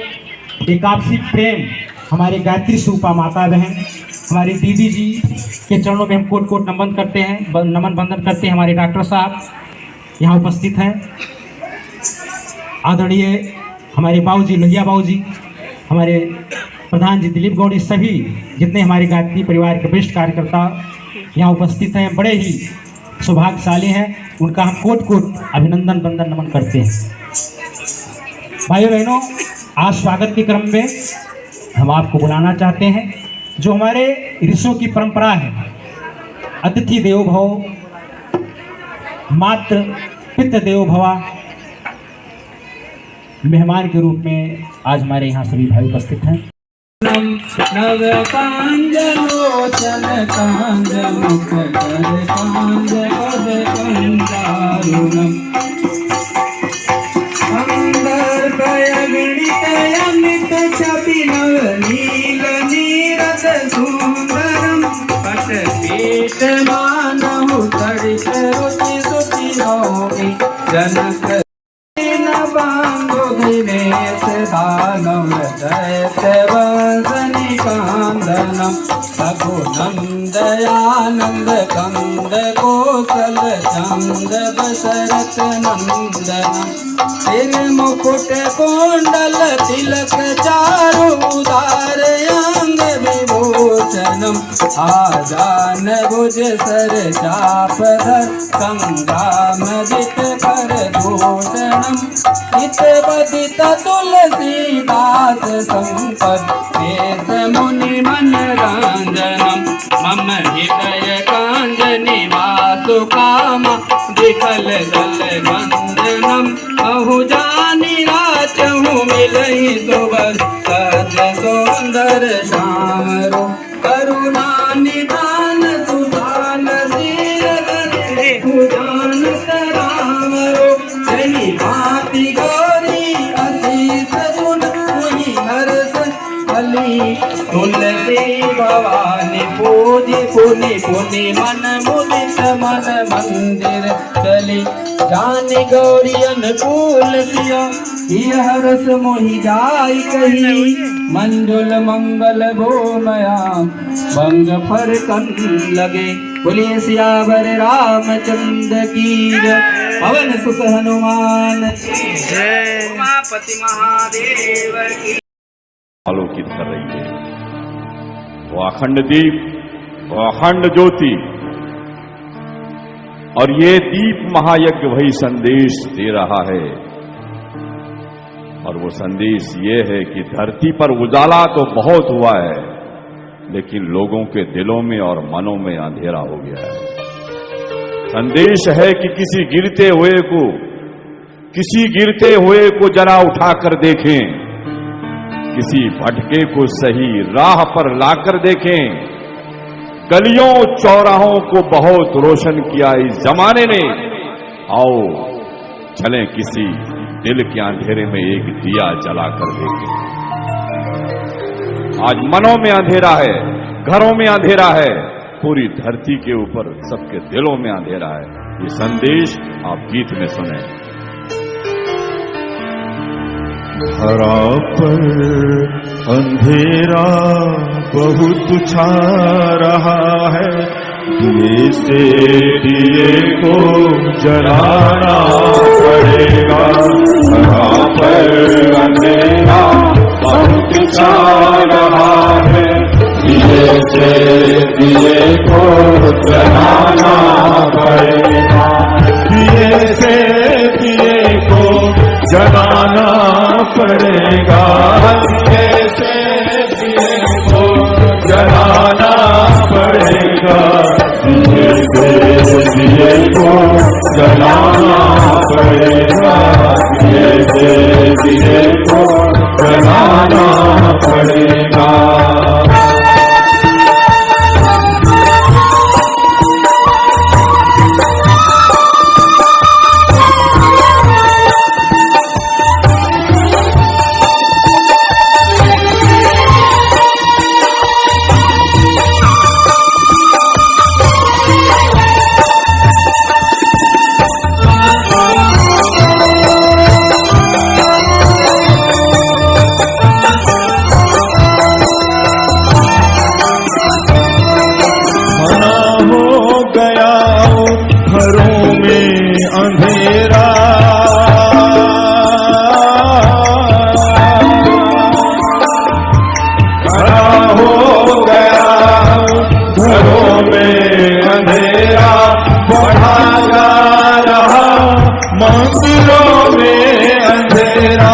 एक आपसी प्रेम, हमारे गायत्री स्वरूपा माता बहन, हमारी दीदी जी के चरणों में हम कोट कोट नमन करते हैं, नमन बंदन करते हैं। हमारे डॉक्टर साहब यहाँ उपस्थित हैं, आदरणीय हमारे बाबूजी, लोहिया बाबूजी, हमारे प्रधान जी दिलीप गौड़ी, सभी जितने हमारे गायत्री परिवार के वरिष्ठ कार्यकर्ता यहाँ उपस्थित हैं, बड़े ही सौभाग्यशाली हैं। उनका हम कोट कोट अभिनंदन बंदन नमन करते हैं। भाइयों बहनों, आज स्वागत के क्रम में हम आपको बुलाना चाहते हैं, जो हमारे ऋषियों की परंपरा है। अतिथि देवो भव, मातृ पितृ देवो भवा, मेहमान के रूप में आज हमारे यहाँ सभी भाई उपस्थित हैं। नव कांजलोचन कांज मुख कर कांज पद कंदारुणम अंदर कय गणित अमित छवि नव नील नीरद सुंदरम पट पीठ मानहु तड़ित रुचि सुचि होगी जनक बांधो दिनेश दानव दैत्य वंशनि कांदनम रघुनंदयानंद कंद कौशल चंद दशरथ नंदनम सिर मुकुट कुंडल तिलक चारु उदार अंग विभूषणम आजान भुज सर चाप धर संग्रामजित कर दूषणम इत बदित तुलसीदास संपद केश मुनि मन रंजनम मम हृदय कांज निवासु काम विकल दल बंधनम अहु जानी राचहु मिलहि सुबर सज सुंदर श्यामरो करुणा निधान सुधान शील भुजान रामरो जही भांति गौरी असीस सुन मुहि हर्ष बलि तुलसी भवानी पूजी पुनि पुनि मन मुदित मन मंदिर चली जानी गौरी अनुकूल सिया यह रस मोहि जाय कही मंजुल मंगल भोमया भंग फर कन लगे बोलिए सियावर रामचंद्र की जय पवन सुत हनुमान जय उमापति महादेव की। आलोकित कर रही है वो अखंड दीप, वो अखंड ज्योति, और ये दीप महायज्ञ वही संदेश दे रहा है। और वो संदेश ये है कि धरती पर उजाला तो बहुत हुआ है, लेकिन लोगों के दिलों में और मनों में अंधेरा हो गया है। संदेश है कि किसी गिरते हुए को जरा उठाकर देखें, किसी भटके को सही राह पर लाकर देखें। गलियों चौराहों को बहुत रोशन किया इस जमाने ने, आओ चलें किसी दिल के अंधेरे में एक दिया जलाकर देखें। आज मनों में अंधेरा है, घरों में अंधेरा है, पूरी धरती के ऊपर सबके दिलों में अंधेरा है। ये संदेश आप गीत में सुने। धरा पर अंधेरा बहुत छा रहा है, दिए से दिए को जलाना पड़ेगा। धरा पर अंधेरा बहुत छा रहा है, दिए से दिए को जलाना पड़ेगा। दिए से दिए को जलाना पड़ेगा, दिए से दिए को जलाना पड़ेगा। दिए से दिए को जलाना पड़ेगा, दिए से दिए को जलाना पड़ेगा। अंधेरा खड़ा हो गया, घरों में अंधेरा बढ़ा जा रहा, मंदिरों में अंधेरा।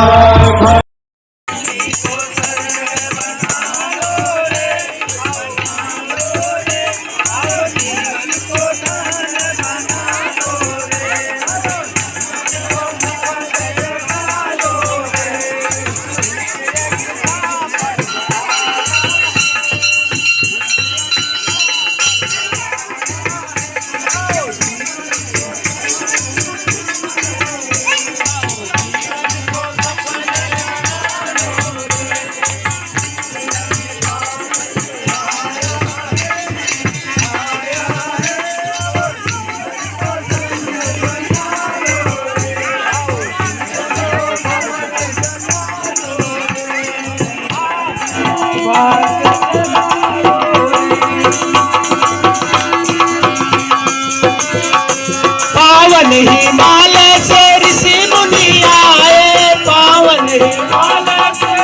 पावन हिमालय से ऋषि मुनि आए, पावन हिमालय से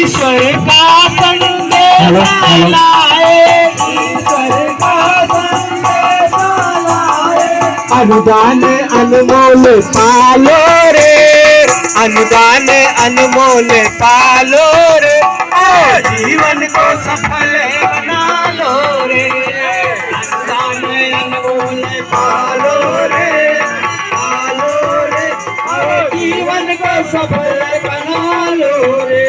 ईश्वर का संदेश लाए, ईश्वर का संदेश लाए। अनुदान अनमोल पालो रे, अनुदान अनमोल पालो रे, जीवन को सफल बना लो रे। अनुदान अनमोल पालो रे, पालो रे, जीवन को सफल बना लो रे।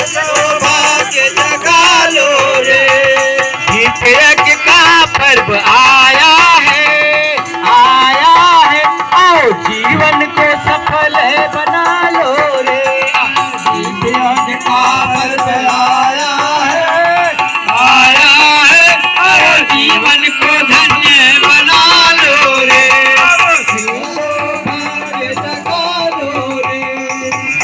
सौभाग्य जगा लो रे, गीत यज्ञ का पर्व आया है, आया है, आओ जीवन को सफल बना लो रे। गीत यज्ञ का पर्व आया है, आओ जीवन को धन्य बना लो रे। सौभाग्य जगा लो रे,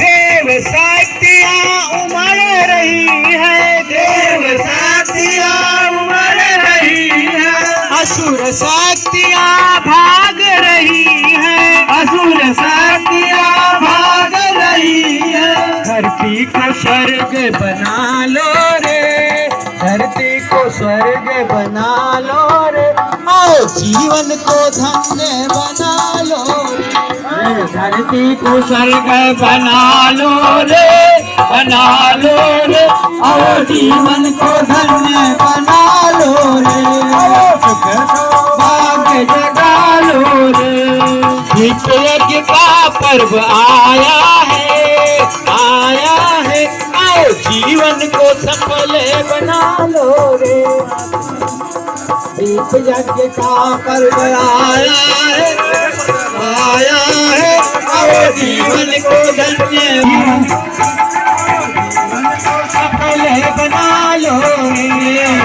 देव शक्तियाँ उमड़ रही है, देव शक्तियाँ उमड़ रही है, असुर शक्तियाँ भाग रही है, असुर शक्तियाँ भाग रही है। धरती को स्वर्ग बना लो रे, धरती को स्वर्ग बना लो रे, आओ जीवन को धन्य बना लो रे। धरती को स्वर्ग बना लो रे, बना लो रे, आओ जीवन को धन्य बना लो रे। सुख सौभाग्य जगा लो रे, गीत यज्ञ का पर्व आया है, आया है, आओ जीवन को सफल बना लो रे। गीत यज्ञ का पर्व आया है, आओ जीवन को धन्य सफल बना लो रे।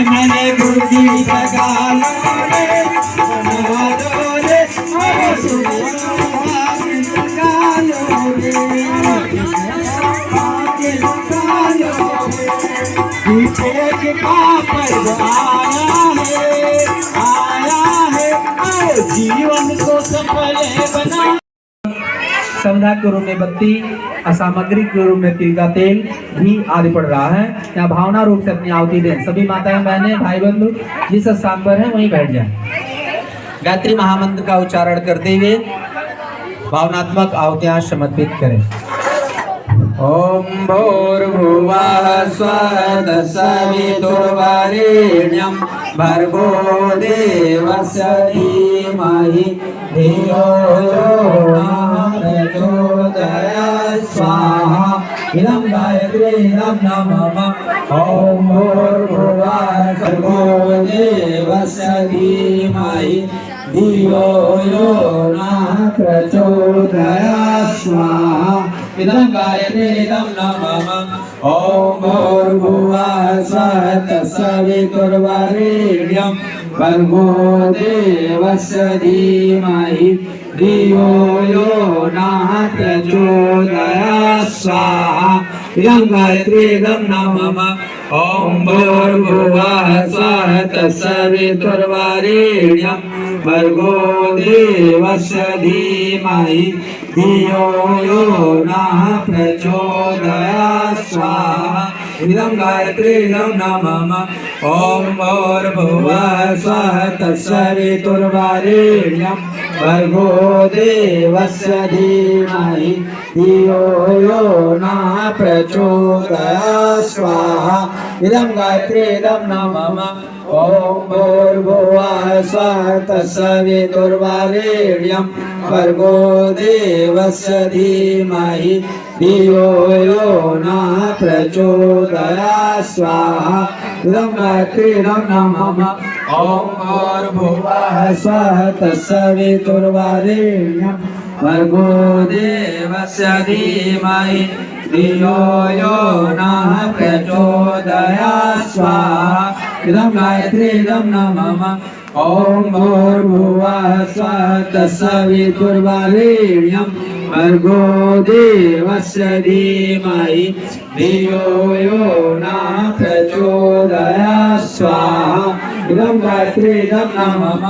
मन बुद्धि जगा लो रे, बना लो रे, आओ सुख सौभाग्य जगा लो रे, सौभाग्य जगा लो रे। गीत यज्ञ का पर्व आया है, आओ जीवन को सफल बना। संविधान के रूप में बत्ती, असामग्री के रूप में तिल का तेल, घी आदि पड़ रहा है। यहाँ भावना रूप से अपनी आहुति दें। सभी माताएं बहनें भाई बंधु जिस स्थान पर हैं वहीं बैठ जाएं। गायत्री महामंत्र का उच्चारण करते हुए भावनात्मक आहुतियां समर्पित करें। ओम भूर्भुवः स्वः तत्सवितुर्वरेण्यं भर्गो देवस्य धीमहि धियो यो नः प्रचोदयात् स्वाहा। इदं गायत्रीं नमः। ओम भूर्भुवः भर्गो देवस्य धीमहि धियो यो नः प्रचोदयात् स्वाहा। इदं गायत्रीं नमः। ओम भूर्भुवः स्वः तत्सवितुर्वरेण्यं भर्गो देवस्य धीमहि धियो यो नः प्रचोदयात् स्वाहा। इदं गायत्रीं नमः। ओम भूर्भुवः स्वः तत्सवितुर्वरेण्यं भर्गो देवस्य धीमहि धियो यो नः प्रचोदयात् स्वाहा। इदं गायत्रीं नमः। ओम भूर्भुवः स्वः तत्सवितुर्वरेण्यं भर्गो देवस्य धीमहि धियो यो नः प्रचोदयात् स्वाहा। इदं गायत्रीं नमः। ओम भूर्भुवः स्वः तत्सवितुर्वरेण्यं भर्गो देवस्य धीमहि धियो यो नः प्रचोदयात् स्वाहा। इदं गायत्रीं नमः। ओम भूर्भुवः स्वः तत्सवितुर्वरेण्यं भर्गो देवस्य धीमहि धियो यो नः प्रचोदयात् स्वाहा। इदं गायत्रीं नमः। ओम भूर्भुवः स्वः तत्सवितुर्वरेण्यं भर्गो देवस्य धीमहि धियो यो नः प्रचोदयात् स्वाहा। इदं गायत्री इदं नमः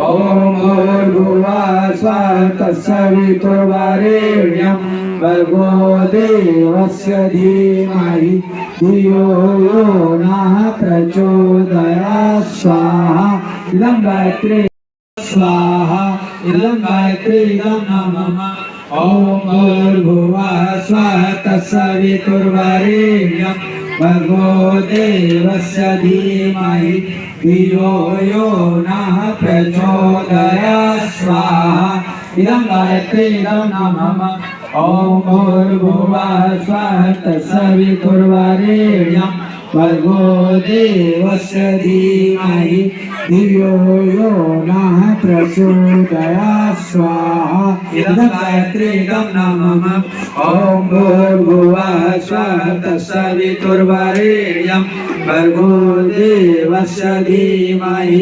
ओम भूर्भुवः स्वः तत्सवितुर्वरेण्यं भर्गो देवस्य धीमहि धियो यो नः प्रचोदयात् स्वाहा इदं गायत्री स्वाहा इदं गायत्री इदं नमः ओम भूर्भुवः स्वः तत्सवितुर्वरेण्यं भर्गो देवस्य धीमहि धियो यो नः प्रचोदयात् स्वाहा इदं गायत्री इदं नमः ओम भूर्भुवः स्वः तत्सवितुर्वरेण्यं भर्गो देवस्य धीमहि धियो यो नः प्रचोदयात् स्वाहा इदं गायत्री इदं नमः ओम भूर्भुवः स्वः तत्सवितुर्वरेण्यं भर्गो देवस्य धीमहि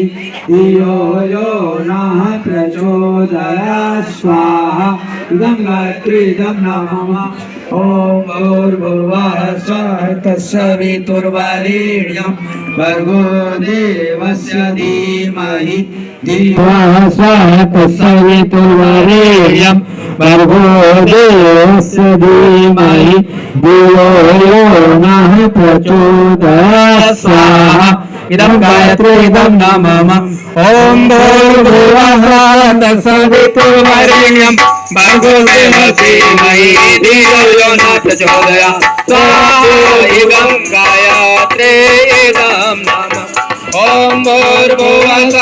धियो यो नः प्रचोदयात् स्वाहा इदं गायत्री इदं नमः ओम भूर्भुवः स्वः तत्सवितुर्वरेण्यं भर्गो देवस्य धीमहि धियो स्वः तत्सवितुर्वरेण्यं भर्गो देवस्य धीमहि धियो यो नः प्रचोदयात् स्वाहा इदं गायत्री इदं नमः ओम भूर्भुवः तत्सवितुर्वरेण्यं भर्गो देवस्य धीमहि धियो यो नः प्रचोदयात् स्वाहा इदं गायत्री इदं नमः ओम भूर्भुवः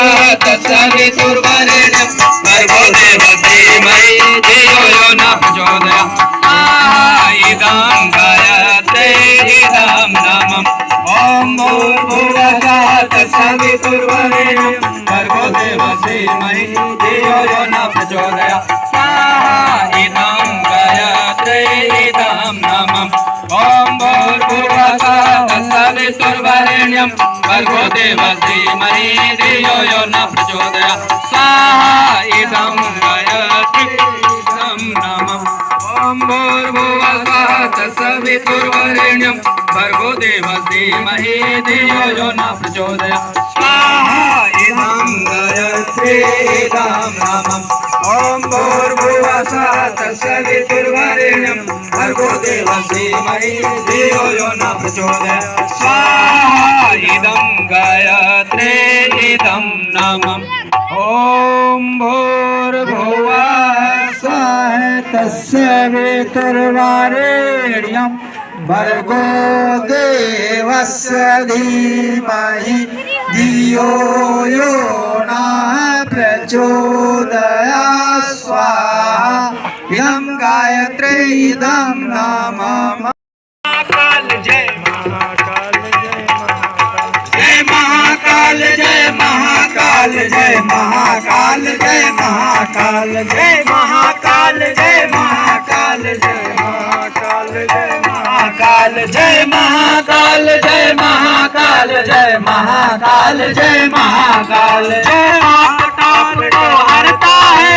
तत्सवितुर्वरेण्यं भर्गो देवस्य धीमहि धियो यो नः प्रचोदयात् स्वाहा इदं गायत्री इदं नमः ओम भूर्भुवः तत्सवितुर्वरेण्यं भर्गो देवस्य धीमहि धियो यो नः प्रचोदयात् स्वाहा इदं गायत्री इदं नमः ओम भूर्भुवः तत्सवितुर्वरेण्यं भर्गो देवस्य धीमहि धियो यो नः प्रचोदयात् स्वाहा इदं गायत्री इदं नमः ओम भूर्भुवः तत्सवितुर्वरेण्यं भर्गो देवस्य धीमहि धियो यो नः प्रचोदयात् स्वाहा इदं गायत्री इदं नमः ओम भूर्भुवः तत्सवितुर्वरेण्यं भर्गो देवस्य धीमहि धियो यो नः प्रचोदयात् स्वाहा इदं गायत्री इदं नमः ओम भूर्भुवः तत्सवितुर्वरेण्यं भर्गो देवस्य धीमहि धियो यो नः प्रचोदयात् स्वाहा इदं गायत्री इदं नमः जय महाकाल जय महाकाल जय महाकाल जय महाकाल जय महाकाल जय महाकाल जय महाकाल जय महाकाल जय महाकाल जय महाकाल जय महाकाल जय महाकाल जय महाकाल जय पाप को हरता है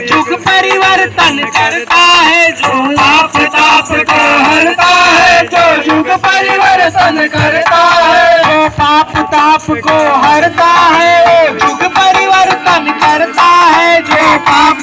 जुग परिवर्तन करता है जो पाप को हरता है जो जुग परिवर्तन करता है जो पाप को हरता है जुग परिवर्तन करता है जो पाप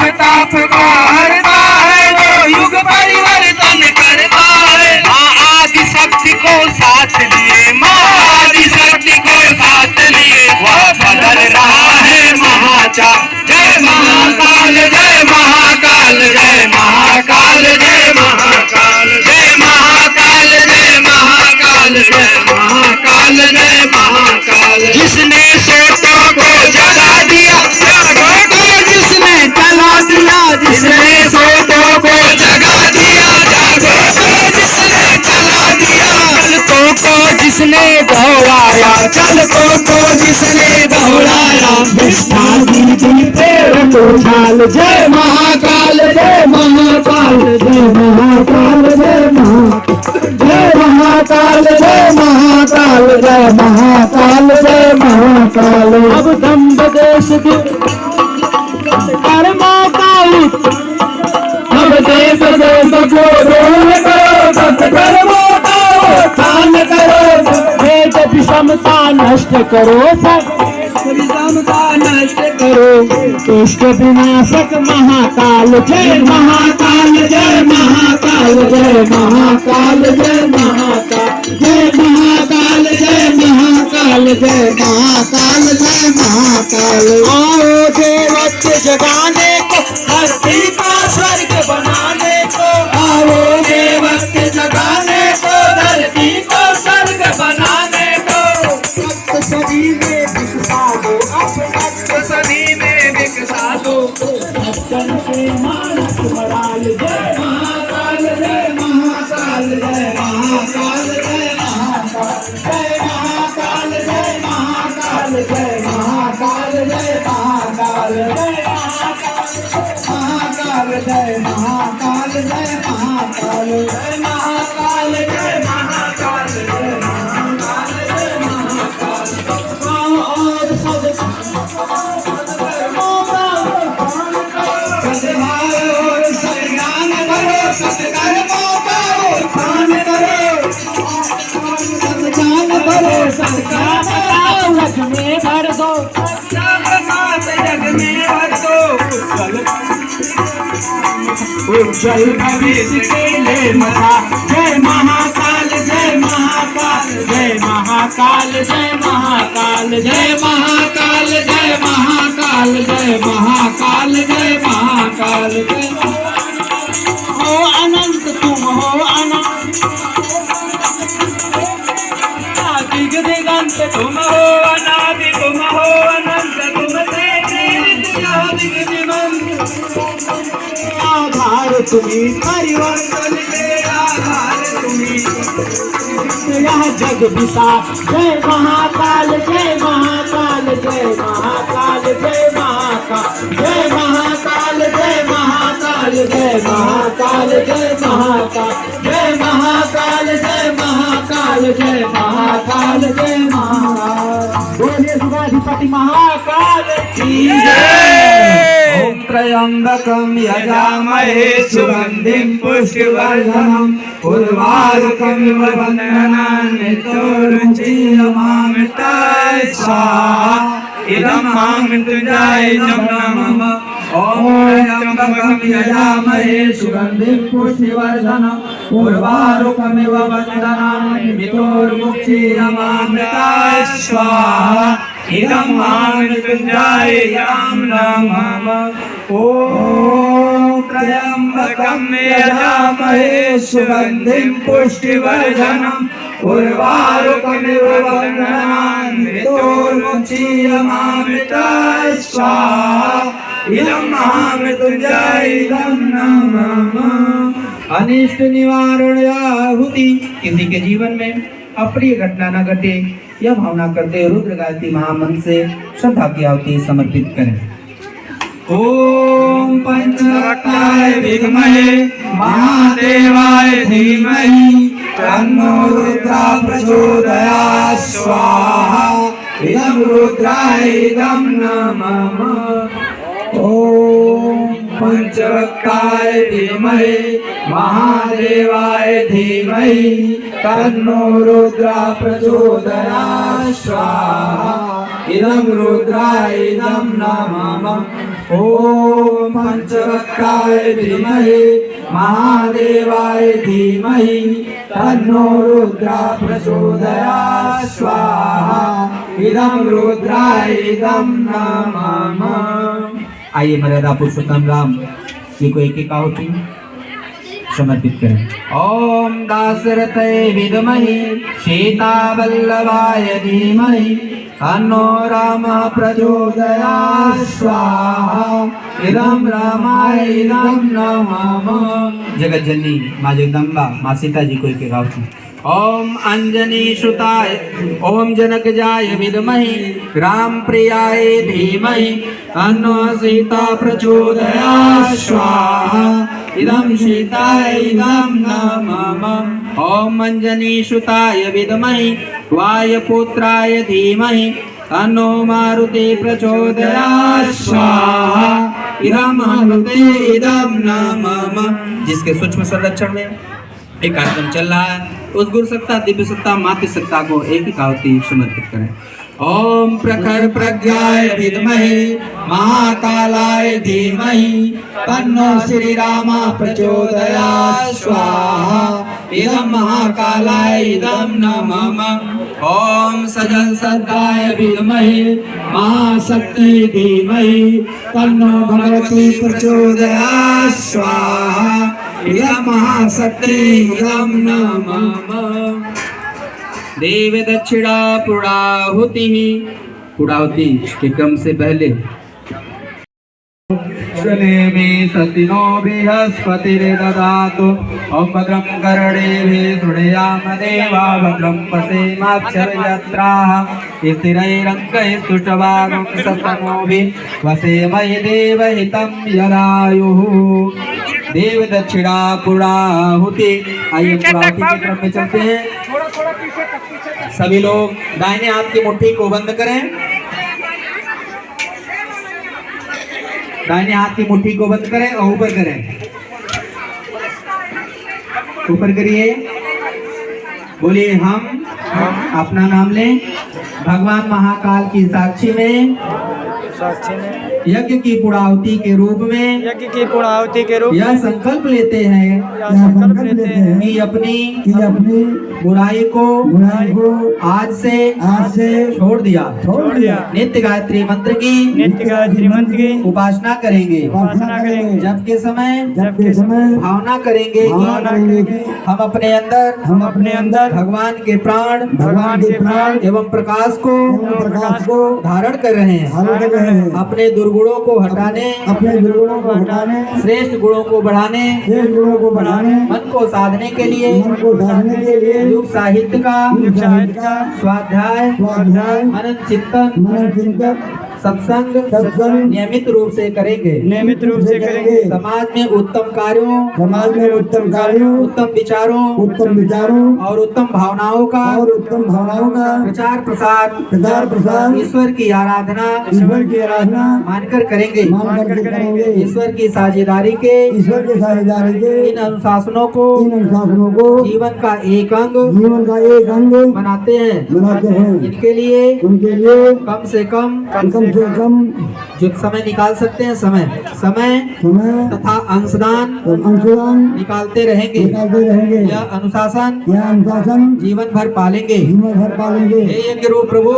को हरता है जो युग परिवर्तन करता है आदि शक्ति को साथ लिए आदि शक्ति को साथ लिए वह बदल रहा है महाचार जय महाकाल जय महाकाल जय महाकाल जय महाकाल जय महाकाल जय महाकाल जय महाकाल जय महाकाल जिसने सोतों को जगा दिया जागों को जिसने जला दिया जिसने सोतों को जगा दिया जागों को जिसने जला दिया चलतों को जिसने दौड़ाया चलतों को जिसने दौड़ाया विष्णा दीदी पेड़ को छाल जय महाकाल जय महाकाल जय महाकाल जय महाकाल जय महाकाल जय महाकाल जय महाकाल अब दम्भ देश के कर्मा का अब देश देश को रोल करो भक्त कर्मों का उत्थान करो भेद विषमता नष्ट करो सब काम का नष्ट करो, दुष्ट विनाशक महाकाल जय महाकाल जय महाकाल जय महाकाल जय महाकाल जय महाकाल जय महाकाल जय महाकाल जय महाकाल। आओ देवत्व जगाने को, धरती का स्वर्ग बनाने को, आओ देवत्व जगाने को, धरती को स्वर्ग बनाने को। भक्त सभी में विकसा दो, भक्त सभी में विकसा दो, भक्तन के मानस मराल जय महाकाल जय महाकाल जय महाकाल जय महाकाल जय महाकाल जय महाकाल जय महाकाल जय महाकाल जय महाकाल जय महाकाल जय महाकाल जय महाकाल जय महाकाल जय महाकाल जय महाकाल। और सदज्ञान करो, सत्कर्मों का उत्थान करो, सदज्ञान करो, सत्कर्म का जग में भर दो, जग में भर दो, उज्जवल भविष्य के लिए मथा जय महाकाल जय महाकाल जय महाकाल जय महाकाल जय महाकाल जय महाकाल जय महाकाल जय महाकाल जय। हो अनंत तुम हो अनंत, दिग दिगंत तुम हो अनादि तुम हो अनंत, तुमसे प्रेरित यह दिग दिगंत। आधार तुम्ही परिवर्तन के आधार तुम्ही, यह जग विसा जय महाकाल जय महाकाल जय महाकाल जय महाकाल जय महाकाल जय महाकाल जय महाकाल जय महाकाल जय महाकाल जय महाकाल जय महाकाल जय महाकाल। बोलिए शिवाधिपति महाकाल की जय। ओम त्र्यंबकं यजामहे सुगंधिं पुष्टिवर्धनम् उर्वारुकमिव बन्धनान् मृत्योर्मुक्षीयमामृताय स्वाहा। इदं मां मृत्युंजय नमः। ओम त्र्यंबकं यजामहे सुगंधिं पुष्टिवर्धनम् उर्वारुकमिव बन्धनान् मृत्योर्मुक्षीयमामृताय स्वाहा। इदं मां मृत्युंजय नमः। ओम त्र्यंबकं यजामहे सुगंधिं पुष्टिवर्धनम् उर्वारुकमिव बन्धनान् मृत्योर्मुक्षीयमामृताय स्वाहा। इदं महामृत्युंजय नमः। अनिष्ट निवारण आहुति, किसी के जीवन में अप्रिय घटना न घटे यह भावना करते रुद्र गायत्री महामंत्र से श्रद्धा की आहुति समर्पित करें। ओम पंचवक्ताय विद्महे महादेवाय धीमहि तन्नो रुद्रा प्रचोदयात् स्वाहा। इदं रुद्राय इदं नमः। ओम पंचवक्ताय विद्महे महादेवाय धीमहि तन्नो रुद्रा प्रचोदयात् स्वाहा। इदं रुद्राय इदं नमः। ओम पंचवक्ताय विद्महे महादेवाय धीमहि तन्नो रुद्रा प्रचोदयात् स्वाहा। इदं रुद्राय इदं नमः। आइए मर्यादा पुरुषोत्तम राम जी को एक आहुति समर्पित करें। ओम दाशरथाय विद्महे सीता वल्लभाय धीमहि तन्नो रामः प्रचोदयात् स्वाहा। इदं रामाय इदं नमः। जगत जननी माँ जगदम्बा माँ सीता जी को एक आहुति। ओम अंजनी सुताय ओम जनकजाय विद्महे राम प्रियाय धीमहि तन्नो सीता प्रचोदयात् स्वाहा। इदं सीताय इदं नमः। ओम अंजनी सुताय विद्महे वायुपुत्राय धीमहि तन्नो मारुति प्रचोदयात् स्वाहा। इदं मारुते इदं नमः। जिसके सूक्ष्म संरक्षण में एक कार्यक्रम चल रहा है, उस गुरु सत्ता दिव्य सत्ता मातृ सत्ता को एक ही आहुति समर्पित करें। ओम प्रखर प्रज्ञाय विद्महे महाकालाय धीमहि तन्नो श्री राम प्रचोदयात् स्वाहा। इदं महाकालाय इदं नमः। ओम सजल सद्दाय विद्महे महाशक्ति धीमहि तन्नो भगवती प्रचोदयात् स्वाहा। इदं महाशक्ति इदं नमः। देव दक्षिणा पूर्णाहुति के क्रम से पहले सतिनो बृहस्पतिर्दधातु ओम भद्रं कर्णेभिः शृणुयाम देवा भद्रं पश्येमाक्षरयत्राः स्थिरैरङ्गैस्तुष्टुवागुंसस्तनूभिः वसेमहि देवहितं यदायुः। देव दक्षिणा पूर्णाहुति। आइए पूर्णाहुति के क्रम में चलते हैं। सभी लोग दाहिने हाथ की मुट्ठी को बंद करें। दाहिने हाथ की मुट्ठी को बंद करें और ऊपर करें। ऊपर करिए। बोलिए हम अपना नाम लें। भगवान महाकाल की साक्षी में यज्ञ की पूर्णाहुति के रूप में यह संकल्प लेते हैं कि अपनी बुराई को आज से छोड़ दिया। नित्य गायत्री मंत्र की उपासना करेंगे। जब के समय भावना करेंगे कि हम अपने अंदर भगवान के प्राण एवं प्रकाश को धारण कर रहे हैं। अपने दुर्गुणों को हटाने श्रेष्ठ गुणों को बढ़ाने मन को साधने के लिए युग साहित्य का स्वाध्याय मनन चिंतन सत्संग नियमित रूप से करेंगे। समाज में उत्तम कार्यों उत्तम विचारों और उत्तम भावनाओं का प्रचार प्रसार ईश्वर की आराधना मानकर करेंगे। ईश्वर की साझेदारी के इन अनुशासनों को जीवन का एक अंग बनाते हैं। इनके लिए कम से कम जो समय निकाल सकते हैं समय तथा अंशदान निकालते रहेंगे। यह अनुशासन जीवन भर पालेंगे। हे यज्ञ रूप प्रभु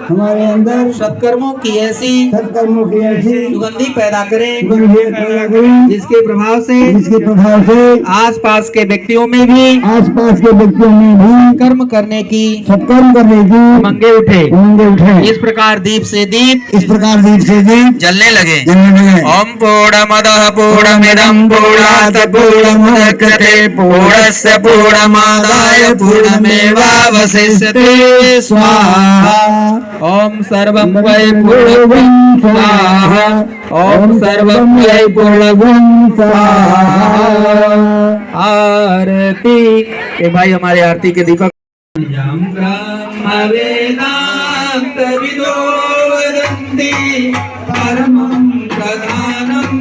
हमारे अंदर सत्कर्मों की ऐसी सुगंधी पैदा करें जिसके प्रभाव से आसपास के व्यक्तियों में भी कर्म करने की उमंगे उठे। इस प्रकार दीप से दीप जलने लगे। ओम पूर्णमदः पूर्णमिदं पूर्णात् पूर्णमुदच्यते पूर्णस्य पूर्णमादाय पूर्णमेवावशिष्यते स्वाहा। ओम सर्वं वै पूर्णं स्वाहा। ओम सर्वं वै पूर्णं स्वाहा। आरती के भाई हमारे आरती के दीपक विदो वदन्ति परमं प्रधानं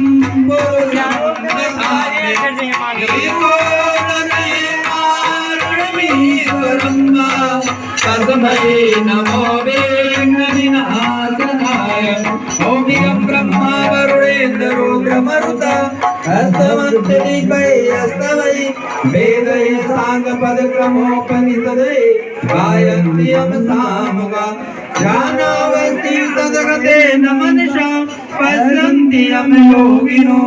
तस्मै नमो विघ्नविनाशनाय। ओम इदं ब्रह्मा वरुणेन्द्रोग्रमरुत हस्तमन्तदिग्वैस्तवै वेदै साङ्गपदक्रमोपनिषदै गायन्त्यं सामगा ध्यानावस्थि तद्गते न मनसा पश्यन्ति यं योगिनो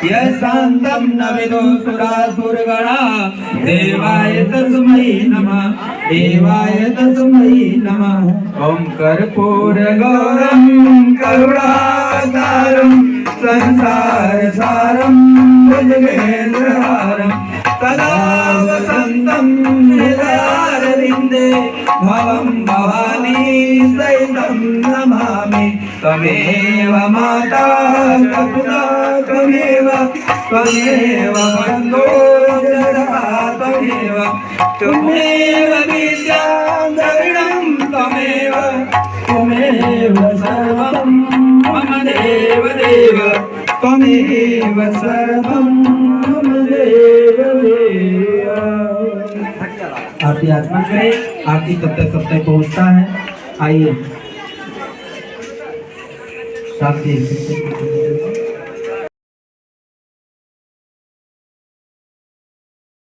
यशान्तं न विदो सुरासुरगणा। देवाय तस्मै नमः। ओम कर्पूरगौरं करुणावतारं संसारसारं भुजगेन्द्रहारं सदा वसन्तं हृदयारविन्दे भवं भवानी सहितं नमामि। त्वमेव माता पिता त्वमेव बन्धो जरा त्वमेव विद्यां द्रविणं त्वमेव सर्वं मम देव त्वमेव सर्वं मम देव। आरती आचमन करें। आरती तब तक पहुंचता है। आइए शांति